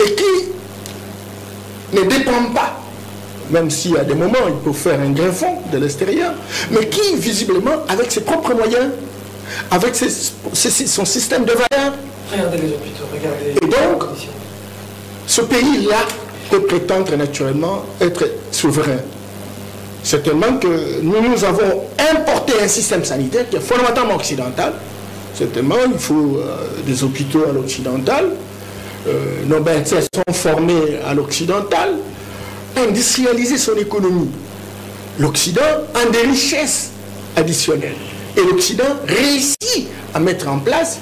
et qui ne dépend pas, même s'il y a des moments il peut faire un greffon de l'extérieur, mais qui visiblement avec ses propres moyens, avec son système de valeurs. Regardez les hôpitaux, regardez. Et donc, ce pays-là peut prétendre naturellement être souverain. Certainement que nous avons importé un système sanitaire qui est fondamentalement occidental. Certainement, il faut des hôpitaux à l'occidental. Nos médecins sont formés à l'occidental. Industrialiser son économie. L'Occident a des richesses additionnelles. Et l'Occident réussit à mettre en place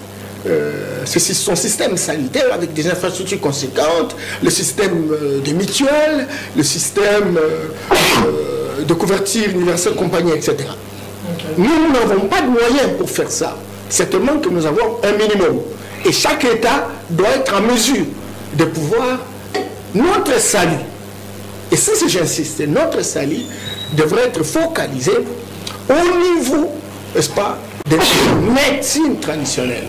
son système sanitaire avec des infrastructures conséquentes, le système des mutuelles, le système de couverture universelle, compagnie, etc. Nous n'avons pas de moyens pour faire ça. Certainement que nous avons un minimum. Et chaque État doit être en mesure de pouvoir... Notre salut, et ça, j'insiste, notre salut devrait être focalisé au niveau, n'est-ce pas, de la médecine traditionnelle.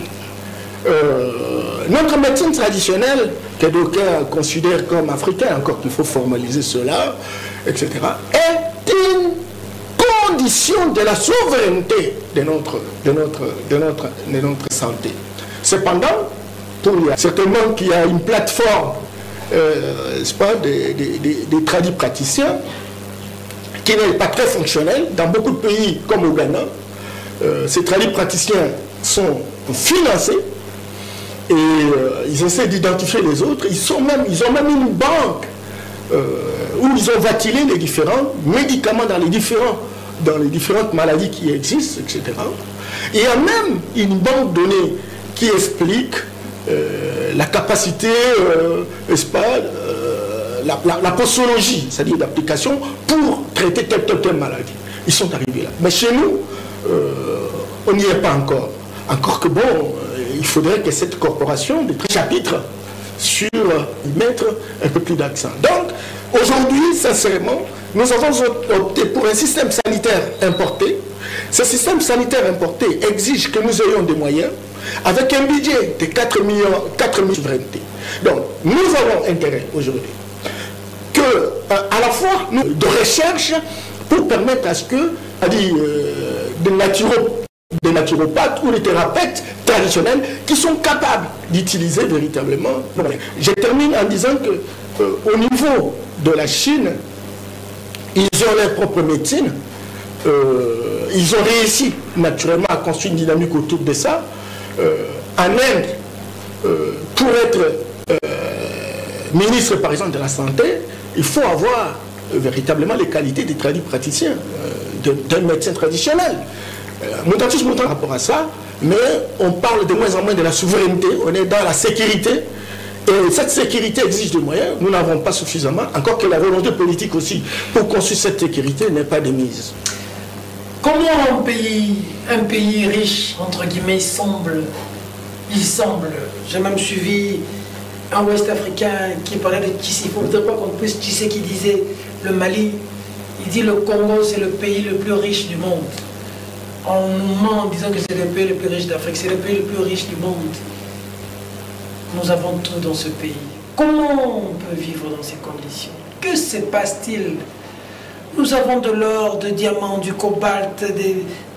Notre médecine traditionnelle, que d'aucuns considèrent comme africaine, encore qu'il faut formaliser cela, etc., est une condition de la souveraineté de notre santé. Cependant, certainement qu'il y a une plateforme n'est-ce pas, des tradis praticiens qui n'est pas très fonctionnelle. Dans beaucoup de pays comme au Ghana, ces tradis praticiens sont financés et ils essaient d'identifier les autres. Ils ont même une banque où ils ont vacillé les différents médicaments dans les différentes maladies qui existent, etc. Et il y a même une banque de données qui explique la capacité, n'est-ce pas, la posologie, c'est-à-dire l'application pour traiter telle maladie. Ils sont arrivés là. Mais chez nous, on n'y est pas encore. Encore que bon, il faudrait que cette corporation, des chapitres, sur y mettre un peu plus d'accent. Donc, aujourd'hui, sincèrement, nous avons opté pour un système sanitaire importé. Ce système sanitaire importé exige que nous ayons des moyens avec un budget de 4 millions de souveraineté. Donc, nous avons intérêt aujourd'hui que, à la fois, de recherche pour permettre à ce que, des naturopathes ou des thérapeutes traditionnels qui sont capables d'utiliser véritablement. Je termine en disant que au niveau de la Chine, ils ont leur propre médecine. Ils ont réussi naturellement à construire une dynamique autour de ça. En Inde, pour être ministre par exemple de la santé, il faut avoir véritablement les qualités des praticiens, d'un médecin traditionnel. Mutatis par rapport à ça, mais on parle de moins en moins de la souveraineté, on est dans la sécurité, et cette sécurité exige des moyens, nous n'avons pas suffisamment, encore que la volonté politique aussi pour construire cette sécurité n'est pas de mise. Comment un pays riche, entre guillemets, il semble, j'ai même suivi un Ouest africain qui parlait de Tshisekedi, il ne faudrait pas qu'on puisse Tshisekedi qui disait le Mali, il dit le Congo c'est le pays le plus riche du monde. On nous ment en disant que c'est le pays le plus riche d'Afrique, c'est le pays le plus riche du monde. Nous avons tout dans ce pays. Comment on peut vivre dans ces conditions? Que se passe-t-il? Nous avons de l'or, des diamants, du cobalt,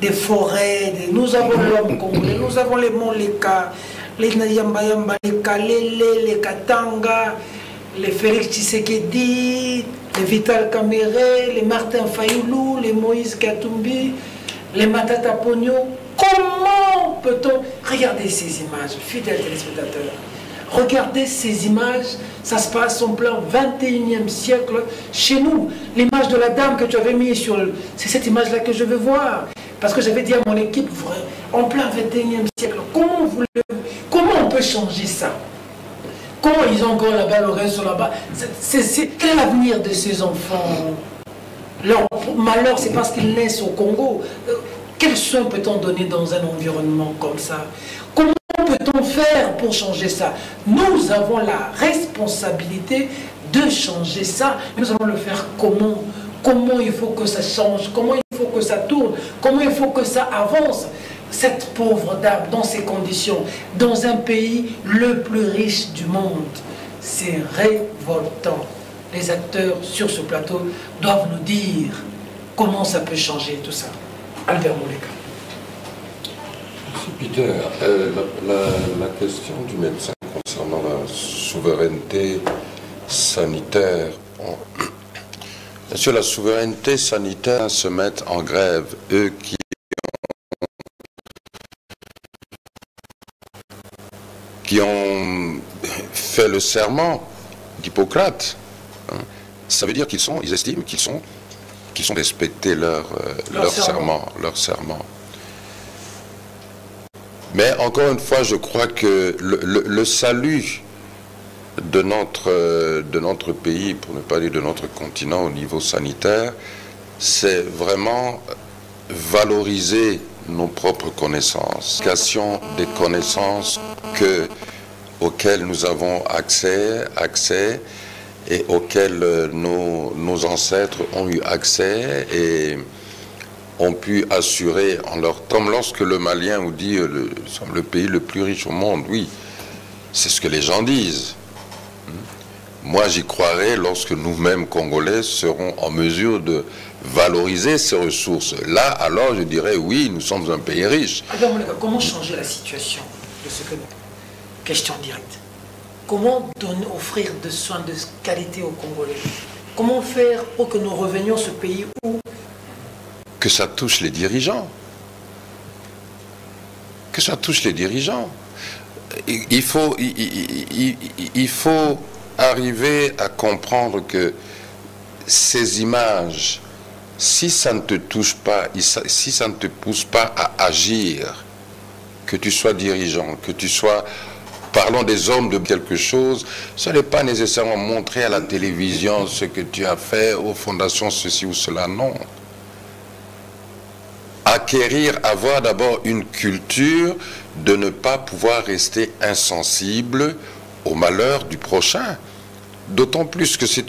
des forêts, nous avons l'homme congolais, nous avons les Moleka, les Nayamba, les Kalele, les Katanga, les Félix Tshisekedi, les Vital Kamere, les Martin Fayoulou, les Moïse Katumbi, les Matata Pogno. Comment peut-on regarder ces images, fidèles téléspectateurs? Regardez ces images, ça se passe en plein 21e siècle chez nous. L'image de la dame que tu avais mise sur... C'est cette image-là que je veux voir. Parce que j'avais dit à mon équipe, en plein 21e siècle, comment on peut changer ça? Comment ils ont encore la balle au reste sur la bas? Quel est l'avenir de ces enfants? Leur malheur, c'est parce qu'ils naissent au Congo. Quels soins peut-on donner dans un environnement comme ça? Comment peut-on faire pour changer ça? Nous avons la responsabilité de changer ça. Nous allons le faire comment? Comment il faut que ça change? Comment il faut que ça tourne? Comment il faut que ça avance? Cette pauvre dame, dans ces conditions, dans un pays le plus riche du monde, c'est révoltant. Les acteurs sur ce plateau doivent nous dire comment ça peut changer tout ça. Albert Moleka. Peter, la question du médecin concernant la souveraineté, sanitaire. Monsieur, la souveraineté sanitaire se met en grève. Eux qui ont fait le serment d'Hippocrate, hein, ça veut dire ils estiment qu'ils ont respecté leur serment. Mais encore une fois, je crois que le salut de notre pays, pour ne pas dire de notre continent au niveau sanitaire, c'est vraiment valoriser nos propres connaissances, des connaissances auxquelles nous avons accès et auxquelles nos ancêtres ont eu accès et ont pu assurer comme lorsque le Malien nous dit le pays le plus riche au monde, oui, c'est ce que les gens disent. Moi, j'y croirais lorsque nous-mêmes, Congolais, serons en mesure de valoriser ces ressources. Là, alors, je dirais, oui, nous sommes un pays riche. Alors, comment changer la situation de ce que nous... Question directe. Comment offrir des soins de qualité aux Congolais? Comment faire pour que nous revenions à ce pays où... Que ça touche les dirigeants. Que ça touche les dirigeants. Il faut arriver à comprendre que ces images, si ça ne te touche pas, si ça ne te pousse pas à agir, que tu sois dirigeant, que tu sois... Parlons des hommes de quelque chose, ce n'est pas nécessairement montrer à la télévision ce que tu as fait aux fondations ceci ou cela, non. Acquérir, avoir d'abord une culture de ne pas pouvoir rester insensible au malheur du prochain. D'autant plus que c'est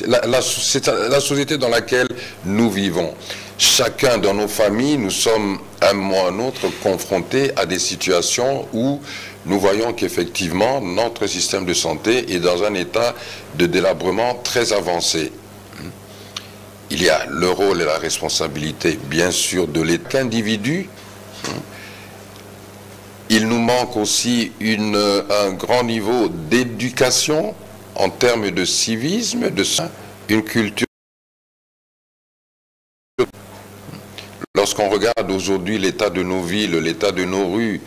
la société dans laquelle nous vivons. Chacun dans nos familles, nous sommes un moment ou un autre confrontés à des situations où nous voyons qu'effectivement notre système de santé est dans un état de délabrement très avancé. Il y a le rôle et la responsabilité, bien sûr, de l'État individu. Il nous manque aussi un grand niveau d'éducation en termes de civisme, une culture. Lorsqu'on regarde aujourd'hui l'état de nos villes, l'état de nos rues,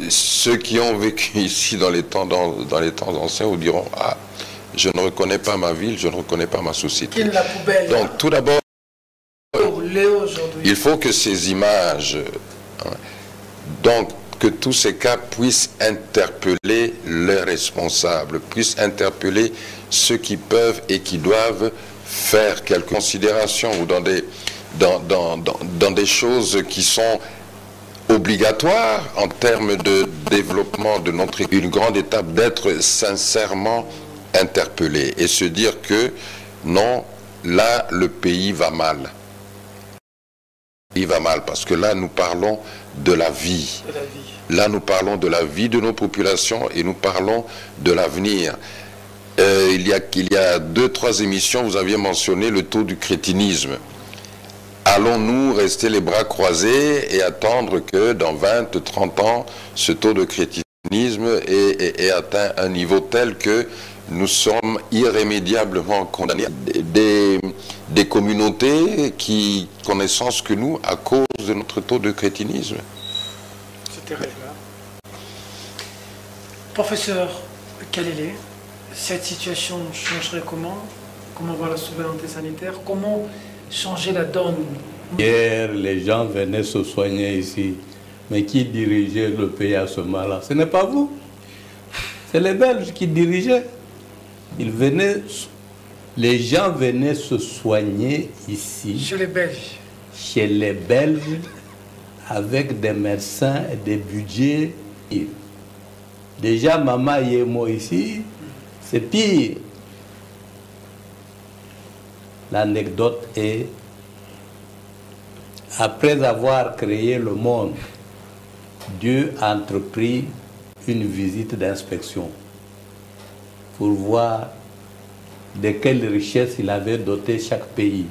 ceux qui ont vécu ici dans les temps anciens vous diront « Ah, je ne reconnais pas ma ville, je ne reconnais pas ma société. » Donc tout d'abord, il faut que ces images, donc que tous ces cas puissent interpeller les responsables, puissent interpeller ceux qui peuvent et qui doivent faire quelques considérations ou dans des choses qui sont obligatoires en termes de développement de notre... Une grande étape d'être sincèrement interpellé et se dire que non, là le pays va mal. Il va mal parce que là nous parlons de la vie. Là nous parlons de la vie de nos populations et nous parlons de l'avenir. Il y a 2-3 émissions, vous aviez mentionné le taux du crétinisme. Allons-nous rester les bras croisés et attendre que dans 20-30 ans, ce taux de crétinisme ait atteint un niveau tel que nous sommes irrémédiablement condamnés? Des communautés qui connaissent que nous à cause de notre taux de crétinisme. C'est terrible. Professeur Kalele, cette situation changerait comment? Comment va la souveraineté sanitaire? Comment changer la donne? Hier, les gens venaient se soigner ici. Mais qui dirigeait le pays à ce moment-là? Ce n'est pas vous. C'est les Belges qui dirigeaient. Les gens venaient se soigner ici. Chez les Belges. Chez les Belges, avec des médecins et des budgets. Déjà, Maman Yemo ici, c'est pire. L'anecdote est, après avoir créé le monde, Dieu a entrepris une visite d'inspection pour voir de quelles richesses il avait doté chaque pays.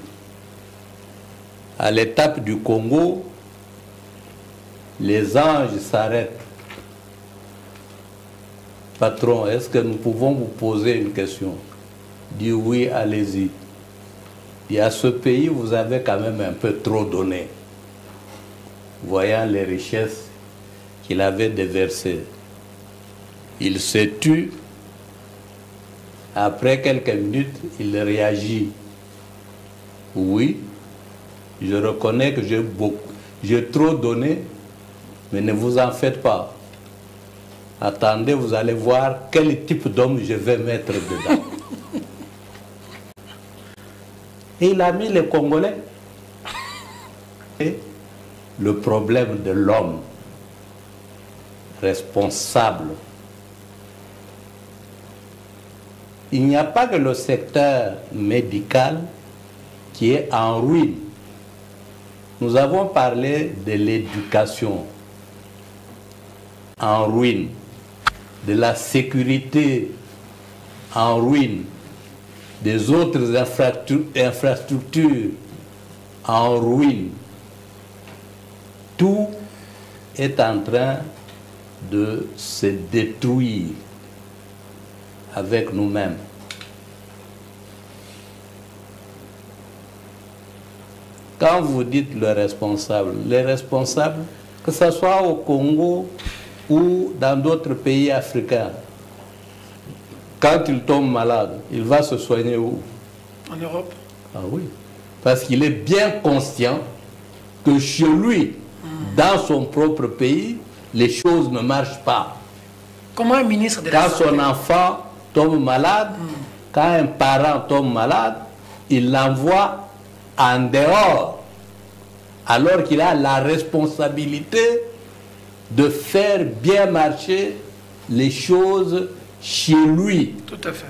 À l'étape du Congo, les anges s'arrêtent patron, est-ce que nous pouvons vous poser une question? Dit oui, allez-y. Et à ce pays, vous avez quand même un peu trop donné, voyant les richesses qu'il avait déversées. Il se tue. Après quelques minutes, il réagit. Oui, je reconnais que j'ai trop donné, mais ne vous en faites pas. Attendez, vous allez voir quel type d'homme je vais mettre dedans. Et il a mis les Congolais. Et le problème de l'homme responsable. Il n'y a pas que le secteur médical qui est en ruine. Nous avons parlé de l'éducation en ruine, de la sécurité en ruine, des autres infrastructures en ruine. Tout est en train de se détruire avec nous-mêmes. Quand vous dites les responsables, que ce soit au Congo ou dans d'autres pays africains, quand il tombe malade, il va se soigner où? En Europe. Ah oui, parce qu'il est bien conscient que chez lui, dans son propre pays, les choses ne marchent pas. Comment un ministre de la Quand Santé... son enfant tombe malade, quand un parent tombe malade, il l'envoie en dehors, alors qu'il a la responsabilité de faire bien marcher les choses chez lui. Tout à fait.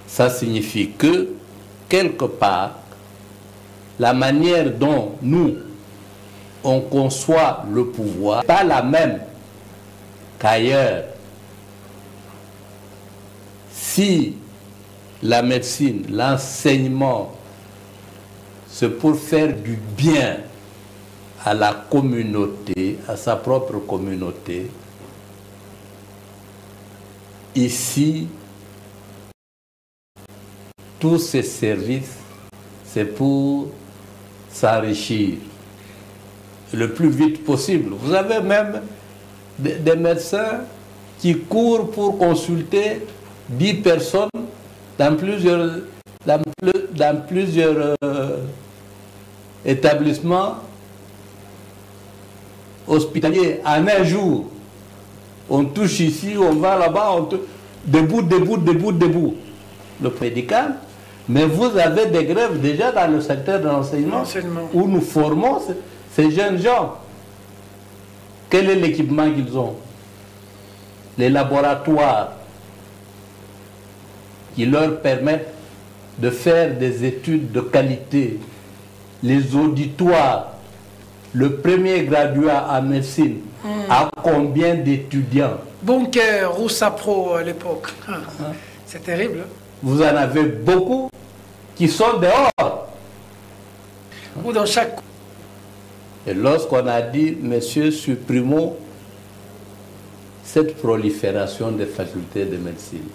Ça signifie que, quelque part, la manière dont nous, on conçoit le pouvoir, n'est pas la même qu'ailleurs. Si la médecine, l'enseignement, c'est pour faire du bien à la communauté, à sa propre communauté, ici, tous ces services, c'est pour s'enrichir le plus vite possible. Vous avez même des médecins qui courent pour consulter 10 personnes dans plusieurs établissements hospitaliers en un jour. On touche ici, on va là-bas, debout. Le médical, mais vous avez des grèves déjà dans le secteur de l'enseignement où nous formons ces jeunes gens. Quel est l'équipement qu'ils ont? Les laboratoires qui leur permettent de faire des études de qualité, les auditoires, le premier graduat en médecine, à combien d'étudiants? Bunker, Roussapro à l'époque. C'est terrible. Vous en avez beaucoup qui sont dehors. Ou dans chaque... Et lorsqu'on a dit, messieurs, supprimons cette prolifération des facultés de médecine,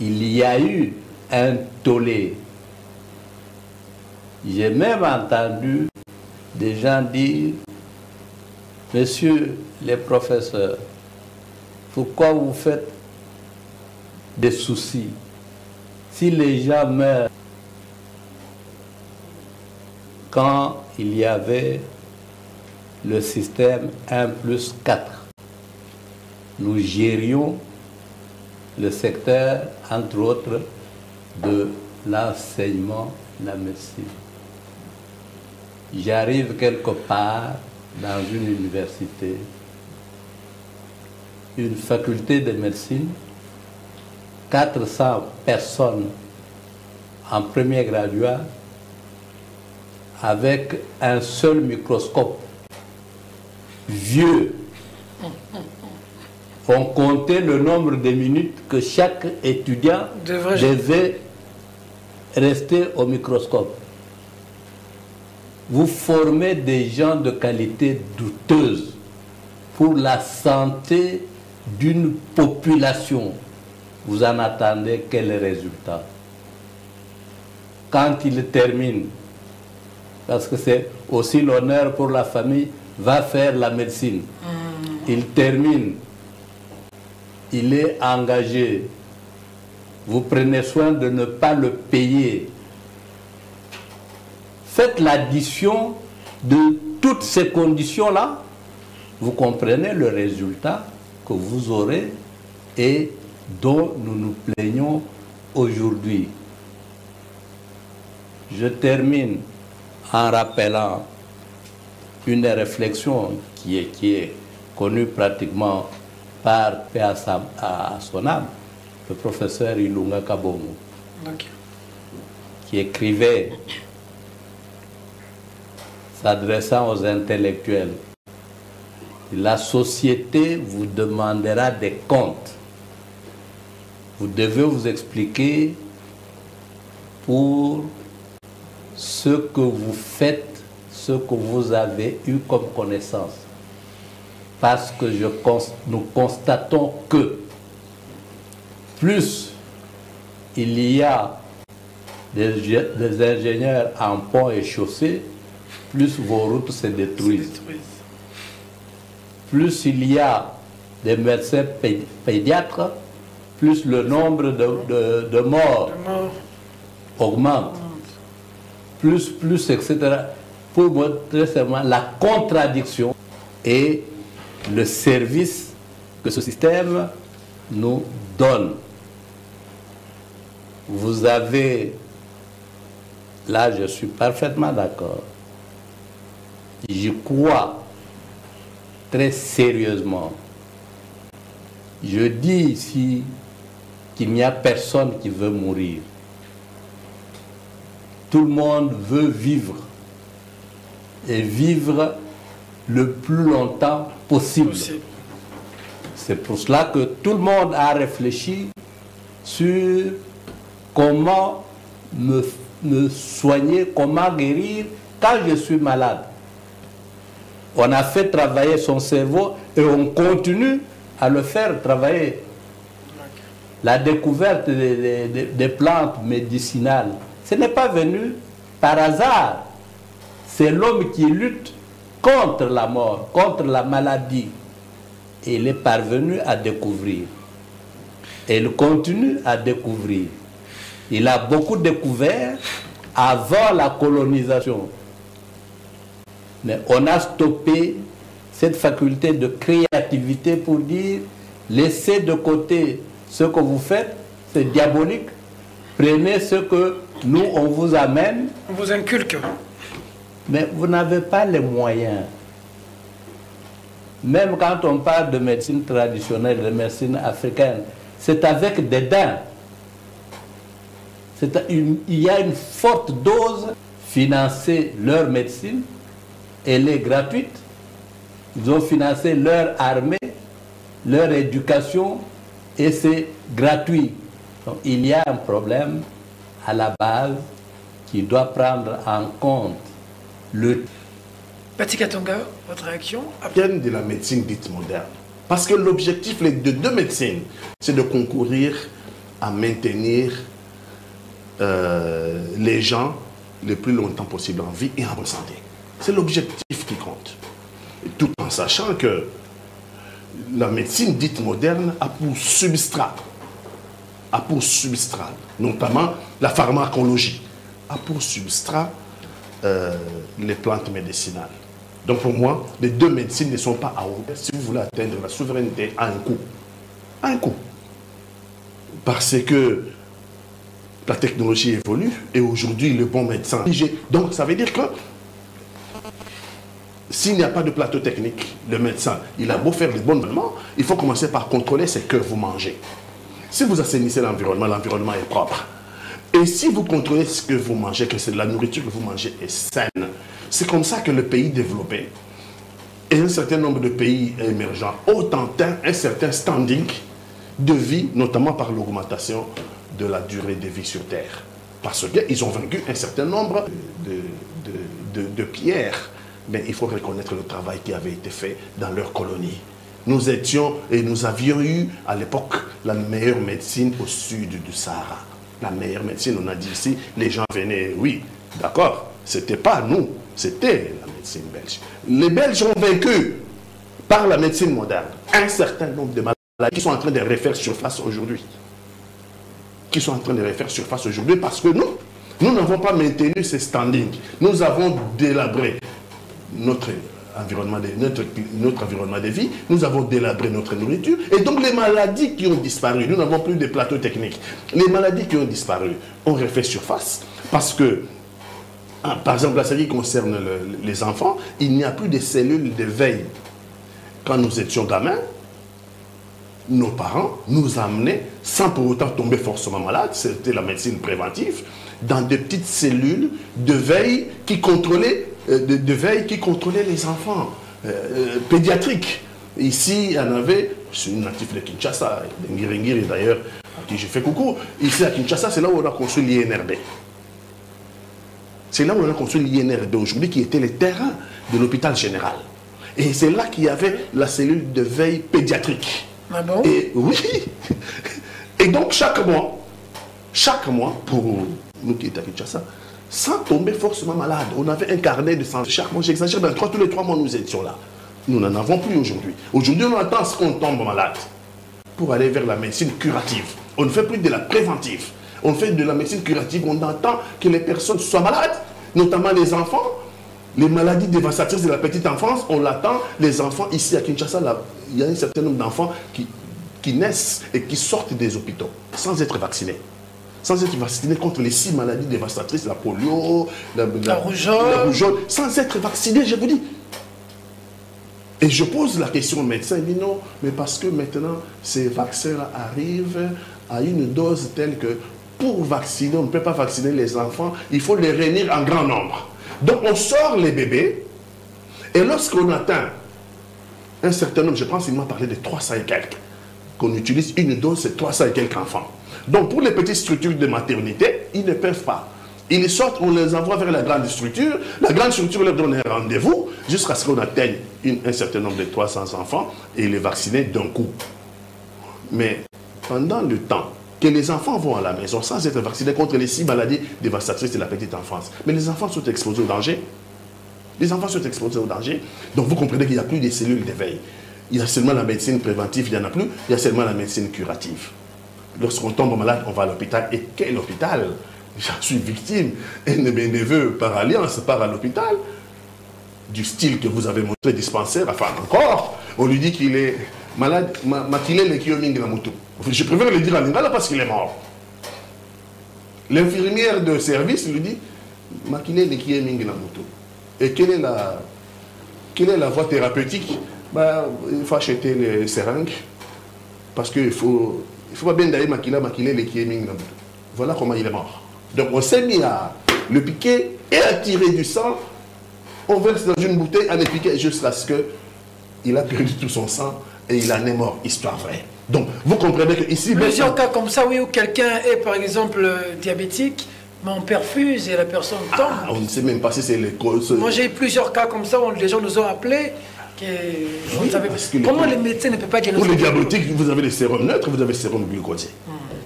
il y a eu un tollé. J'ai même entendu des gens dire, messieurs les professeurs, pourquoi vous faites des soucis? Si les gens meurent, quand il y avait le système 1+4, nous gérions le secteur, entre autres, de l'enseignement, la médecine. J'arrive quelque part dans une université, une faculté de médecine, 400 personnes en premier graduat avec un seul microscope vieux. On comptait le nombre de minutes que chaque étudiant devait rester au microscope. Vous formez des gens de qualité douteuse pour la santé d'une population, vous en attendez quel résultat? Quand il termine, parce que c'est aussi l'honneur pour la famille, va faire la médecine. Il termine, il est engagé. Vous prenez soin de ne pas le payer. Faites l'addition de toutes ces conditions-là, vous comprenez le résultat que vous aurez et dont nous nous plaignons aujourd'hui. Je termine en rappelant une réflexion qui est connue pratiquement par paix à son âme, le professeur Ilunga Kabomu, qui écrivait, s'adressant aux intellectuels, la société vous demandera des comptes. Vous devez vous expliquer pour ce que vous faites, ce que vous avez eu comme connaissance. Parce que nous constatons que plus il y a des ingénieurs en pont et chaussées, plus vos routes se détruisent. Plus il y a des médecins pédiatres, plus le nombre de morts augmente. Plus, etc. Pour montrer seulement la contradiction et le service que ce système nous donne. Vous avez, là je suis parfaitement d'accord, j'y crois très sérieusement. Je dis ici qu'il n'y a personne qui veut mourir. Tout le monde veut vivre et vivre le plus longtemps possible. C'est pour cela que tout le monde a réfléchi sur comment me soigner, comment guérir quand je suis malade. On a fait travailler son cerveau et on continue à le faire travailler. La découverte des plantes médicinales, ce n'est pas venu par hasard. C'est l'homme qui lutte contre la mort, contre la maladie. Et il est parvenu à découvrir. Et il continue à découvrir. Il a beaucoup découvert avant la colonisation. Mais on a stoppé cette faculté de créativité pour dire, laissez de côté ce que vous faites, c'est diabolique. Prenez ce que nous, on vous amène. On vous inculque. Mais vous n'avez pas les moyens. Même quand on parle de médecine traditionnelle, de médecine africaine, c'est avec des dents. Il y a une forte dose. Financer leur médecine, elle est gratuite. Ils ont financé leur armée, leur éducation, et c'est gratuit. Donc il y a un problème à la base qui doit prendre en compte le... Bati Katonga, votre réaction? De la médecine dite moderne. Parce que l'objectif de deux médecines, c'est de concourir à maintenir les gens le plus longtemps possible en vie et en bonne santé. C'est l'objectif qui compte. Et tout en sachant que la médecine dite moderne a pour substrat, notamment la pharmacologie, a pour substrat les plantes médicinales. Donc pour moi, les deux médecines ne sont pas à hauteur. Si vous voulez atteindre la souveraineté à un coût. À un coût. Parce que la technologie évolue et aujourd'hui le bon médecin. Donc ça veut dire que s'il n'y a pas de plateau technique, le médecin, il a beau faire les bons aliments, il faut commencer par contrôler ce que vous mangez. Si vous assainissez l'environnement, l'environnement est propre. Et si vous contrôlez ce que vous mangez, que c'est la nourriture que vous mangez est saine, c'est comme ça que le pays développé et un certain nombre de pays émergents ont atteint un certain standing de vie, notamment par l'augmentation de la durée de vie sur Terre. Parce qu'ils ont vaincu un certain nombre de pierres. Mais il faut reconnaître le travail qui avait été fait dans leur colonie. nous étions et nous avions eu à l'époque la meilleure médecine au sud du Sahara. La meilleure médecine, on a dit ici, les gens venaient, oui, d'accord, c'était pas nous, c'était la médecine belge. Les Belges ont vaincu par la médecine moderne un certain nombre de maladies qui sont en train de refaire surface aujourd'hui. Qui sont en train de refaire surface aujourd'hui parce que nous n'avons pas maintenu ces standings. Nous avons délabré notre environnement de vie, nous avons délabré notre nourriture, et donc les maladies qui ont disparu, nous n'avons plus de plateaux techniques. Les maladies qui ont disparu ont refait surface parce que, par exemple, la série qui concerne les enfants, il n'y a plus de cellules de veille. Quand nous étions gamins, nos parents nous amenaient, sans pour autant tomber forcément malades, c'était la médecine préventive, dans des petites cellules de veille qui contrôlaient les enfants pédiatriques. Ici, il y en avait, je suis natif de Kinshasa, de Ngiri d'ailleurs, à qui je fais coucou. Ici à Kinshasa, c'est là où on a construit l'INRB. C'est là où on a construit l'INRB aujourd'hui, qui était le terrain de l'hôpital général. Et c'est là qu'il y avait la cellule de veille pédiatrique. Ah bon? Et oui. Et donc chaque mois, pour nous qui étions à Kinshasa, sans tomber forcément malade, on avait un carnet de santé. Chaque mois, j'exagère, mais tous les 3 mois, nous étions là. Nous n'en avons plus aujourd'hui. Aujourd'hui, on attend ce qu'on tombe malade pour aller vers la médecine curative. On ne fait plus de la préventive. On fait de la médecine curative. On attend que les personnes soient malades, notamment les enfants. Les maladies dévastatrices de la petite enfance, on l'attend. Les enfants, ici à Kinshasa, là, il y a un certain nombre d'enfants qui naissent et qui sortent des hôpitaux sans être vaccinés. Sans être vaccinés contre les 6 maladies dévastatrices, la polio, la rougeole, sans être vaccinés, je vous dis. Et je pose la question au médecin, il dit non, mais parce que maintenant, ces vaccins-là arrivent à une dose telle que pour vacciner, on ne peut pas vacciner les enfants, il faut les réunir en grand nombre. Donc on sort les bébés, et lorsqu'on atteint un certain nombre, je pense qu'il m'a parlé de 300 et quelques, qu'on utilise une dose, c'est 300 et quelques enfants. Donc pour les petites structures de maternité, ils ne peuvent pas. Ils sortent, on les envoie vers la grande structure leur donne un rendez-vous, jusqu'à ce qu'on atteigne un certain nombre de 300 enfants, et les vacciner d'un coup. Mais pendant le temps que les enfants vont à la maison sans être vaccinés contre les 6 maladies dévastatrices de la petite enfance, mais les enfants sont exposés au danger. Les enfants sont exposés au danger. Donc vous comprenez qu'il n'y a plus de cellules d'éveil. Il y a seulement la médecine préventive, il n'y en a plus. Il y a seulement la médecine curative. Lorsqu'on tombe malade, on va à l'hôpital. Et quel hôpital? J'en suis victime. Un de mes neveux, par alliance, part à l'hôpital. Du style que vous avez montré dispensaire, enfin encore, on lui dit qu'il est malade. Je préfère le dire en lingala parce qu'il est mort. L'infirmière de service lui dit et quelle est la voie thérapeutique? Il faut acheter les seringues parce qu'il faut pas bien d'aller maquiller les qui est ming. Voilà comment il est mort. Donc on s'est mis à le piquer et à tirer du sang. On verse dans une bouteille, à le piquer jusqu'à ce qu'il a perdu tout son sang et il en est mort. Histoire vraie. Donc vous comprenez que ici... Plusieurs cas comme ça, oui, où quelqu'un est par exemple diabétique, mais on perfuse et la personne tombe. On ne sait même pas si c'est les causes... Moi j'ai eu plusieurs cas comme ça où les gens nous ont appelés. Comment les médecins ne peuvent pas diagnostiquer? Pour les diabétiques, vous avez les sérums neutres, vous avez le sérum glucosé.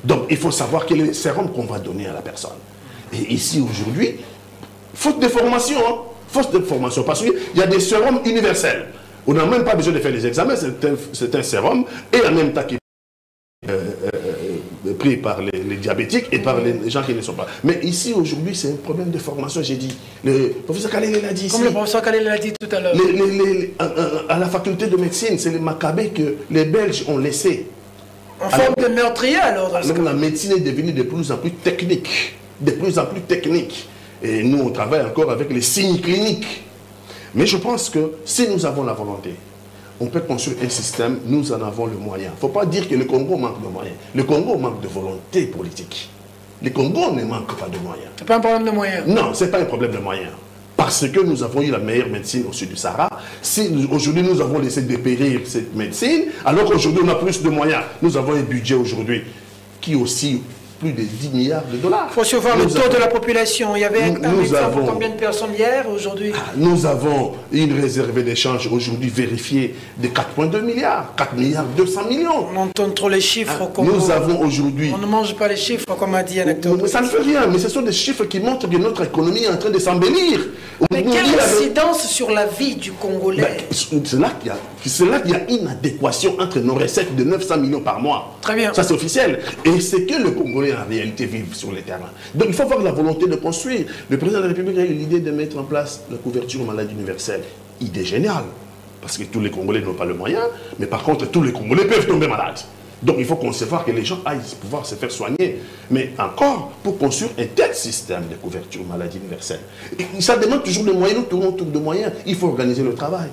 Donc il faut savoir quel est le sérum qu'on va donner à la personne. Et ici aujourd'hui, faute de formation, faute de formation, parce qu'il y a des sérums universels. On n'a même pas besoin de faire les examens, c'est un sérum, et en même temps qui est pris par les diabétiques et par les gens qui ne sont pas. Mais ici, aujourd'hui, c'est un problème de formation, j'ai dit. Le professeur Kalele l'a dit ici. Comme le professeur Kalele l'a dit tout à l'heure. À la faculté de médecine, c'est les macabées que les Belges ont laissé. En forme de meurtrier alors. La médecine est devenue de plus en plus technique. De plus en plus technique. Et nous, on travaille encore avec les signes cliniques. Mais je pense que si nous avons la volonté, on peut construire un système, nous en avons le moyen. Il ne faut pas dire que le Congo manque de moyens. Le Congo manque de volonté politique. Le Congo ne manque pas de moyens. Ce n'est pas un problème de moyens. Non, ce n'est pas un problème de moyens. Parce que nous avons eu la meilleure médecine au sud du Sahara. Si aujourd'hui nous avons laissé dépérir cette médecine, alors qu'aujourd'hui on a plus de moyens. Nous avons un budget aujourd'hui qui aussi plus de 10 milliards de dollars. Il faut aussi voir le taux de la population. Il y avait combien de personnes hier, aujourd'hui? Nous avons une réserve d'échange aujourd'hui vérifiée de 4,2 milliards, 4 milliards 200 millions. On entend trop les chiffres. Nous avons aujourd'hui... On ne mange pas les chiffres, comme a dit Anecdote. Ça ne fait rien, mais ce sont des chiffres qui montrent que notre économie est en train de s'embellir. Mais quelle incidence sur la vie du Congolais? C'est là qu'il y a une adéquation entre nos recettes de 900 millions par mois. Très bien. Ça, c'est officiel. Et c'est que le Congolais, en réalité, vivent sur le terrain. Donc, il faut avoir la volonté de construire. Le président de la République a eu l'idée de mettre en place la couverture maladie universelle. Idée géniale. Parce que tous les Congolais n'ont pas le moyen. Mais par contre, tous les Congolais peuvent tomber malades. Donc, il faut concevoir que les gens aillent pouvoir se faire soigner. Mais encore, pour construire un tel système de couverture maladie universelle, ça demande toujours des moyens. Nous tournons autour de moyens. Il faut organiser le travail.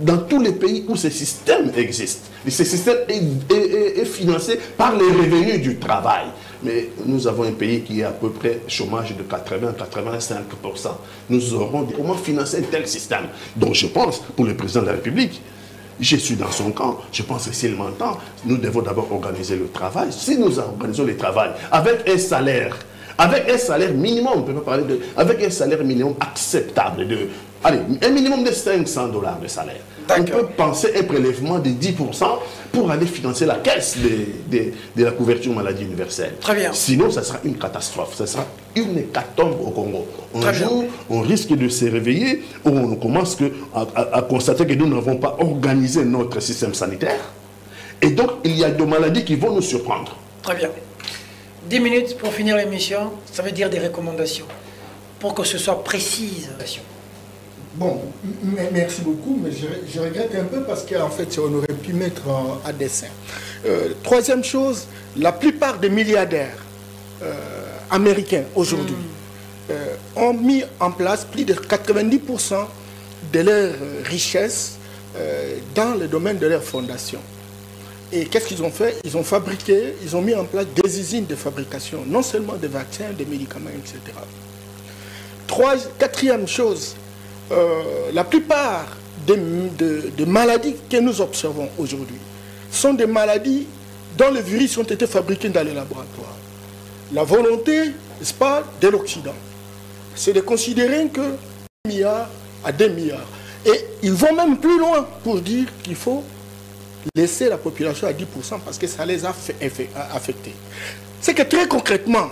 Dans tous les pays où ce système existe, ce système est financé par les revenus du travail. Mais nous avons un pays qui est à peu près chômage de 80-85%. Nous aurons comment financer un tel système. Donc je pense, pour le président de la République, je suis dans son camp, je pense que s'il m'entend, nous devons d'abord organiser le travail. Si nous organisons le travail avec un salaire minimum, on peut pas parler de... Avec un salaire minimum acceptable allez, un minimum de 500 $ de salaire. On peut penser un prélèvement de 10% pour aller financer la caisse de la couverture maladie universelle. Très bien. Sinon, ça sera une catastrophe. Ça sera une hécatombe au Congo. Un jour, on risque de se réveiller où on commence à constater que nous n'avons pas organisé notre système sanitaire. Et donc, il y a des maladies qui vont nous surprendre. Très bien. 10 minutes pour finir l'émission, ça veut dire des recommandations. Pour que ce soit précise. Bon, merci beaucoup, mais je regrette un peu parce qu'en fait, on aurait pu mettre à dessin. Troisième chose, la plupart des milliardaires américains aujourd'hui ont mis en place plus de 90% de leur richesse dans le domaine de leur fondation. Et qu'est-ce qu'ils ont fait? Ils ont fabriqué, ils ont mis en place des usines de fabrication, non seulement de vaccins, de médicaments, etc. Quatrième chose, la plupart des maladies que nous observons aujourd'hui sont des maladies dont les virus ont été fabriqués dans les laboratoires. La volonté, n'est-ce pas, de l'Occident, c'est de considérer que 1 milliard à 2 milliards. Et ils vont même plus loin pour dire qu'il faut laisser la population à 10% parce que ça les a affectés. C'est que très concrètement,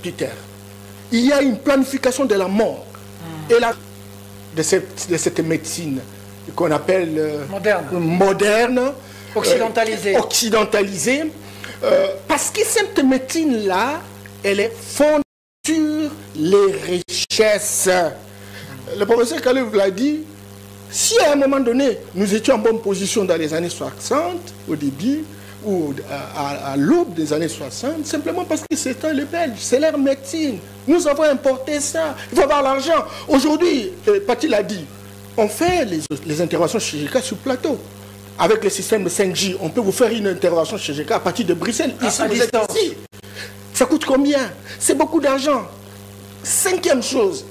Peter, il y a une planification de la mort et de cette médecine qu'on appelle moderne, occidentalisée, parce que cette médecine-là, elle est fondée sur les richesses. Le professeur Kalev l'a dit, si à un moment donné, nous étions en bonne position dans les années 60, au début, ou à l'aube des années 60, simplement parce que c'était les Belges, c'est leur médecine. Nous avons importé ça. Il faut avoir l'argent. Aujourd'hui, Paty l'a dit, on fait les interventions chirurgicales sur plateau. Avec le système de 5G, on peut vous faire une intervention chirurgicale à partir de Bruxelles. Ici, vous êtes ici. Ça coûte combien? C'est beaucoup d'argent. Cinquième chose,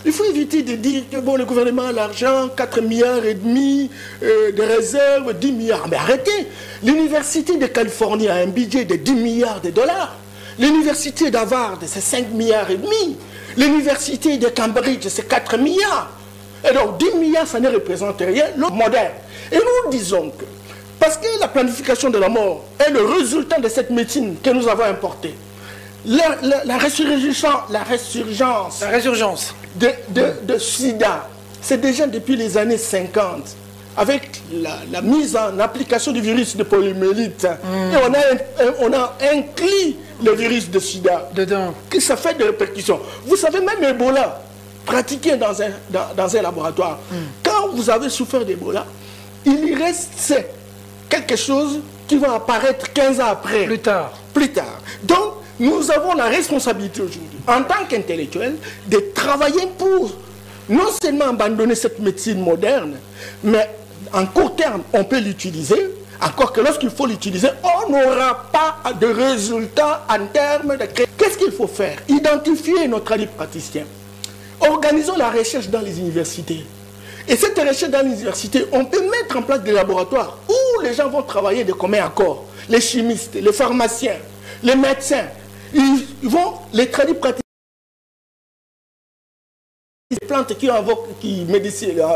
il faut éviter de dire que bon, le gouvernement a l'argent, 4,5 milliards de réserves, 10 milliards. Mais arrêtez. L'université de Californie a un budget de 10 milliards de dollars. L'université d'Harvard, c'est 5,5 milliards. L'université de Cambridge, c'est 4 milliards. Et donc 10 milliards, ça ne représente rien. Le moderne. Et nous disons que, parce que la planification de la mort est le résultat de cette médecine que nous avons importée, la résurgence de sida, c'est déjà depuis les années 50, avec la mise en application du virus de poliomyélite. Et on a inclus le virus de sida dedans. Que ça fait des répercussions. Vous savez, même Ebola, pratiqué dans un laboratoire, quand vous avez souffert d'Ebola, il reste quelque chose qui va apparaître 15 ans après. Plus tard. Donc, nous avons la responsabilité aujourd'hui, en tant qu'intellectuels, de travailler pour non seulement abandonner cette médecine moderne, mais en court terme, on peut l'utiliser, encore que lorsqu'il faut l'utiliser, on n'aura pas de résultats en termes de... Qu'est-ce qu'il faut faire? Identifier notre praticien. Organisons la recherche dans les universités. Et cette recherche dans les universités, on peut mettre en place des laboratoires où les gens vont travailler de commun accord. Les chimistes, les pharmaciens, les médecins. Ils vont les tradis pratiquer les plantes qui invoquent,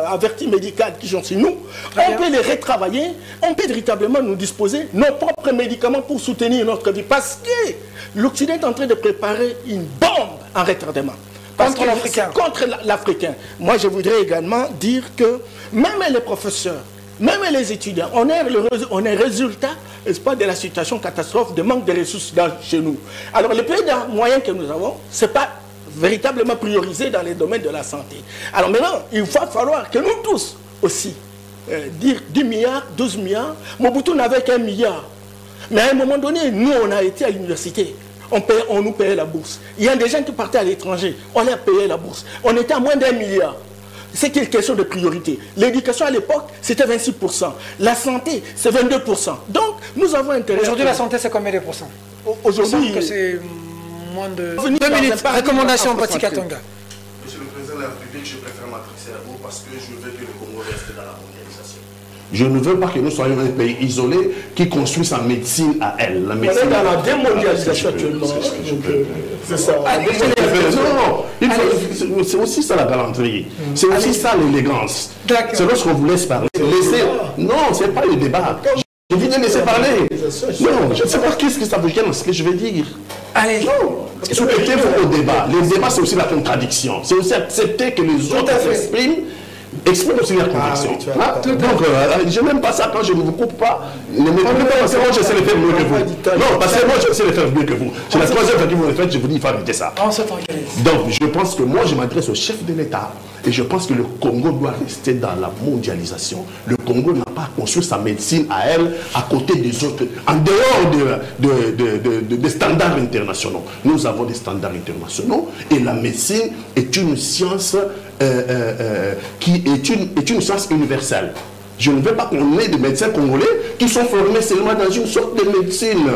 avertis médicales qui sont chez nous. On peut les retravailler, on peut véritablement nous disposer nos propres médicaments pour soutenir notre vie. Parce que l'Occident est en train de préparer une bombe en retardement. Contre l'Africain. Contre l'Africain. Moi, je voudrais également dire que même les professeurs, même les étudiants, on est résultat, n'est-ce pas, de la situation catastrophe, de manque de ressources chez nous. Alors, les pays moyens que nous avons, ce n'est pas véritablement priorisé dans les domaines de la santé. Alors maintenant, il va falloir que nous tous aussi, dire 10 milliards, 12 milliards, Mobutu n'avait qu'1 milliard. Mais à un moment donné, nous, on a été à l'université. On nous payait la bourse. Il y a des gens qui partaient à l'étranger. On leur payait la bourse. On était à moins d'1 milliard. C'est une question de priorité. L'éducation à l'époque, c'était 26%. La santé, c'est 22%. Donc, nous avons intérêt... Aujourd'hui, la santé, c'est combien de pourcents? Aujourd'hui... c'est moins de... 2 minutes. Recommandation, Patrick Katonga. Monsieur le Président de la République, je préfère m'adresser à vous parce que je veux que le Congo reste dans la mondialisation. Je ne veux pas que nous soyons un pays isolé qui construit sa médecine à elle. La médecine on est dans la démondialisation actuellement. C'est ça. Non, c'est aussi ça la galanterie. C'est aussi ça l'élégance. C'est lorsqu'on vous laisse parler. Non, ce n'est pas le débat. Je viens de laisser parler. Non, je ne sais pas qu'est-ce que ça veut dire dans ce que je vais dire. Allez. Non. Soumettez-vous au débat. Le débat, c'est aussi la contradiction. C'est aussi accepter que les autres expriment aussi leur conviction. Donc, je n'aime pas ça quand je ne vous coupe pas. Ne me coupez pas parce que moi, je sais le faire mieux que vous. Non, parce que moi, je sais le faire mieux que vous. C'est la troisième fois que vous le faites, je vous dis, il faut arrêter ça. Donc, je pense que moi, je m'adresse au chef de l'État. Et je pense que le Congo doit rester dans la mondialisation. Le Congo n'a pas construit sa médecine à elle, à côté des autres, en dehors des standards internationaux. Nous avons des standards internationaux et la médecine est une science qui est une science universelle. Je ne veux pas qu'on ait des médecins congolais qui sont formés seulement dans une sorte de médecine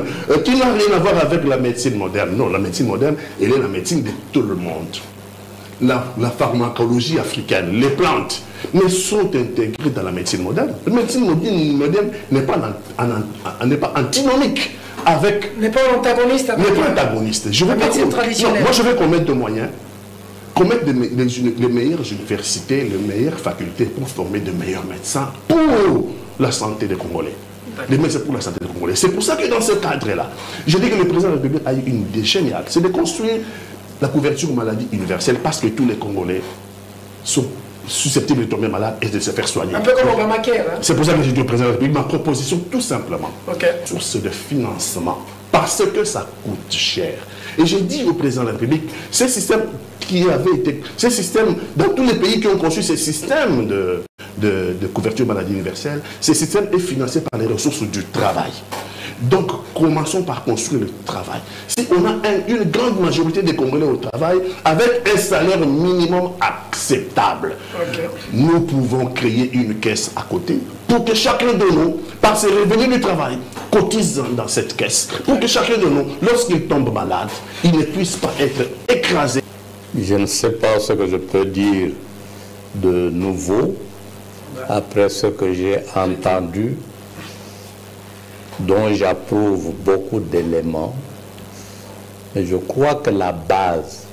qui n'a rien à voir avec la médecine moderne. Non, la médecine moderne, elle est la médecine de tout le monde. La pharmacologie africaine, les plantes, mais sont intégrées dans la médecine moderne. La médecine moderne n'est pas antinomique avec... N'est pas antagoniste avec... N'est pas antagoniste. La médecine traditionnelle. Moi, je vais commettre des moyens, commettre les meilleures universités, les meilleures facultés pour former de meilleurs médecins pour la santé des Congolais. Les médecins pour la santé des Congolais. C'est pour ça que dans ce cadre-là, je dis que le président de la République a eu une idée géniale. C'est de construire la couverture maladie universelle parce que tous les Congolais sont susceptibles de tomber malades et de se faire soigner. Un peu comme Obamacare. Hein? C'est pour ça que j'ai dit au président de la République ma proposition tout simplement. Source de financement. Parce que ça coûte cher. Et j'ai dit au président de la République, ce système qui avait été... Ce système, dans tous les pays qui ont conçu ce système de couverture maladie universelle, ce système est financé par les ressources du travail. Donc, commençons par construire le travail. Si on a une grande majorité des Congolais au travail, avec un salaire minimum acceptable, nous pouvons créer une caisse à côté pour que chacun de nous, par ses revenus du travail, cotise dans cette caisse. Pour que chacun de nous, lorsqu'il tombe malade, il ne puisse pas être écrasé. Je ne sais pas ce que je peux dire de nouveau après ce que j'ai entendu, dont j'approuve beaucoup d'éléments, mais je crois que la base,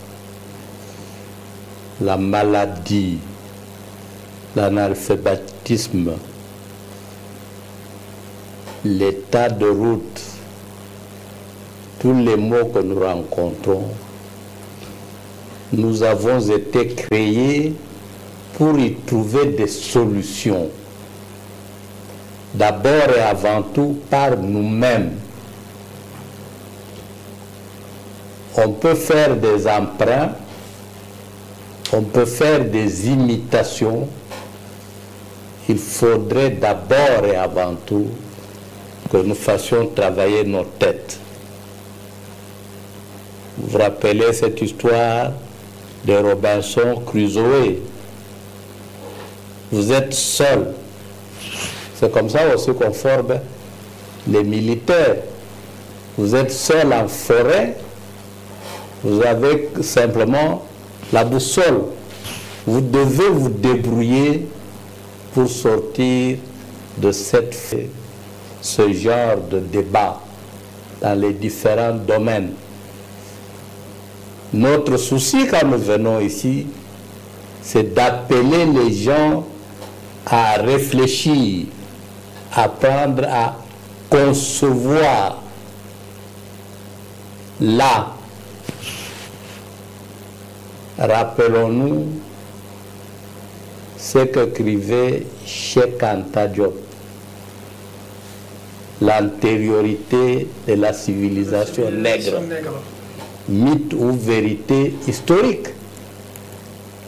la maladie, l'analphabétisme, l'état de route, tous les mots que nous rencontrons, nous avons été créés pour y trouver des solutions. D'abord et avant tout par nous-mêmes. On peut faire des emprunts, on peut faire des imitations. Il faudrait d'abord et avant tout que nous fassions travailler nos têtes. Vous vous rappelez cette histoire de Robinson Crusoe? Vous êtes seul. C'est comme ça aussi qu'on forme les militaires. Vous êtes seul en forêt, vous avez simplement la boussole. Vous devez vous débrouiller pour sortir de ce genre de débat dans les différents domaines. Notre souci quand nous venons ici, c'est d'appeler les gens à réfléchir, à apprendre à concevoir là. Rappelons-nous ce qu'écrivait Cheikh Anta Diop, l'antériorité de la civilisation nègre, mythe ou vérité historique.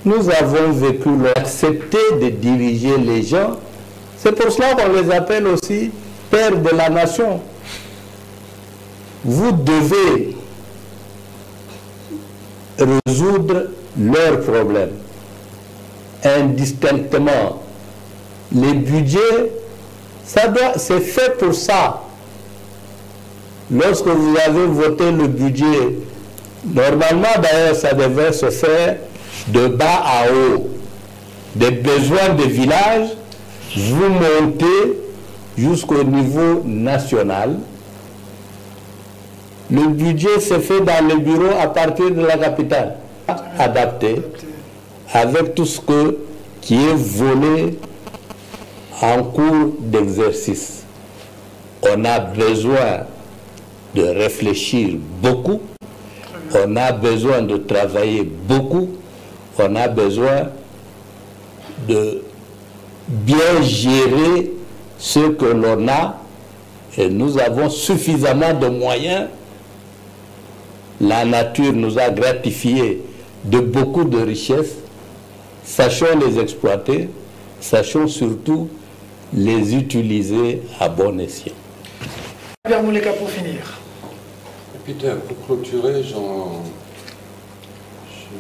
Nous avons vécu l'accepter de diriger les gens. C'est pour cela qu'on les appelle aussi pères de la nation. Vous devez résoudre leurs problèmes indistinctement. Les budgets, c'est fait pour ça. Lorsque vous avez voté le budget, normalement d'ailleurs ça devait se faire de bas à haut. Des besoins des villages, vous montez jusqu'au niveau national. Le budget se fait dans le bureau à partir de la capitale, adapté, avec tout ce qui est volé en cours d'exercice. On a besoin de réfléchir beaucoup, on a besoin de travailler beaucoup, on a besoin de bien gérer ce que l'on a, et nous avons suffisamment de moyens. La nature nous a gratifié de beaucoup de richesses. Sachons les exploiter, sachons surtout les utiliser à bon escient. Albert Mouleka pour finir. Peter, pour clôturer, je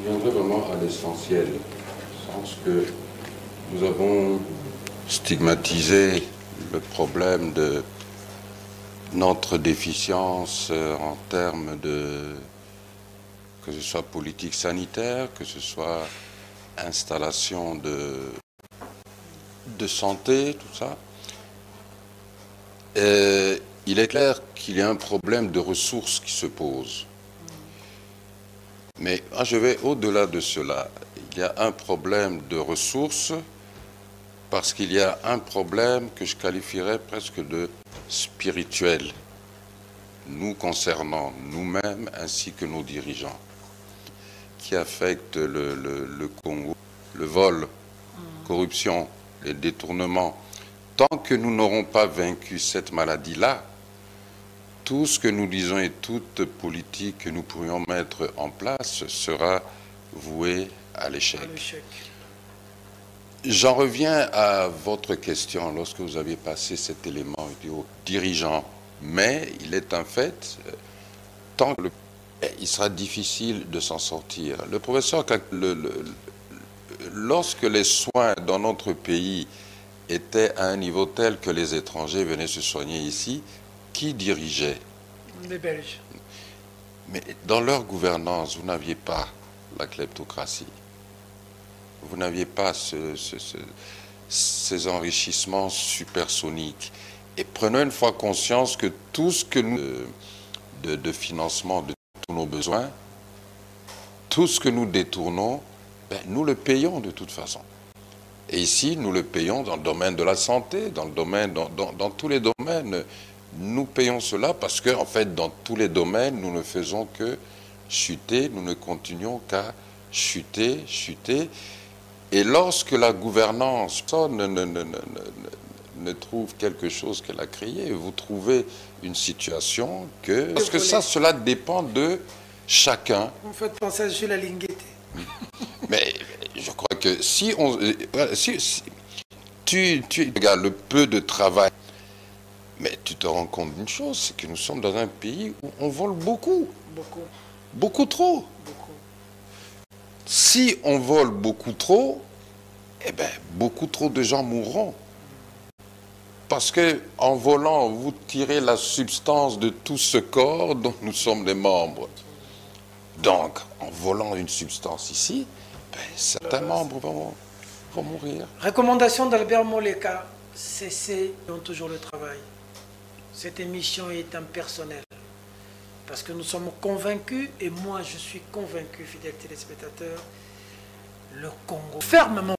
viendrai vraiment à l'essentiel. Je pense que nous avons stigmatisé le problème de notre déficience en termes de, que ce soit politique sanitaire, que ce soit installation de santé, tout ça. Il est clair qu'il y a un problème de ressources qui se pose. Mais je vais au-delà de cela. Il y a un problème de ressources parce qu'il y a un problème que je qualifierais presque de spirituel, nous concernant nous-mêmes ainsi que nos dirigeants, qui affecte le Congo, le vol, corruption, les détournements. Tant que nous n'aurons pas vaincu cette maladie-là, tout ce que nous disons et toute politique que nous pourrions mettre en place sera voué à l'échec. J'en reviens à votre question lorsque vous aviez passé cet élément aux dirigeants. Mais il est un fait, tant que il sera difficile de s'en sortir. Le professeur, lorsque les soins dans notre pays étaient à un niveau tel que les étrangers venaient se soigner ici, qui dirigeait? Les Belges. Mais dans leur gouvernance, vous n'aviez pas la kleptocratie. Vous n'aviez pas ces enrichissements supersoniques. Et prenons une fois conscience que tout ce que nous... de financement de tous nos besoins, tout ce que nous détournons, nous le payons de toute façon. Et ici, nous le payons dans le domaine de la santé, dans tous les domaines. Nous payons cela parce que, en fait, dans tous les domaines, nous ne faisons que chuter, nous ne continuons qu'à chuter. Et lorsque la gouvernance ne trouve quelque chose qu'elle a créé, vous trouvez une situation que... Parce que cela dépend de chacun. Vous faites penser à Jules Alinguete. Mais je crois que si tu regardes le peu de travail, mais tu te rends compte d'une chose, c'est que nous sommes dans un pays où on vole beaucoup. Beaucoup trop. Si on vole beaucoup trop, beaucoup trop de gens mourront. Parce que en volant, vous tirez la substance de tout ce corps dont nous sommes des membres. Donc, en volant une substance ici, certains membres vont mourir. Recommandation d'Albert Mouleka, cessez toujours le travail. Cette émission est impersonnelle. Parce que nous sommes convaincus, et moi je suis convaincu, fidèles téléspectateurs, le Congo fermement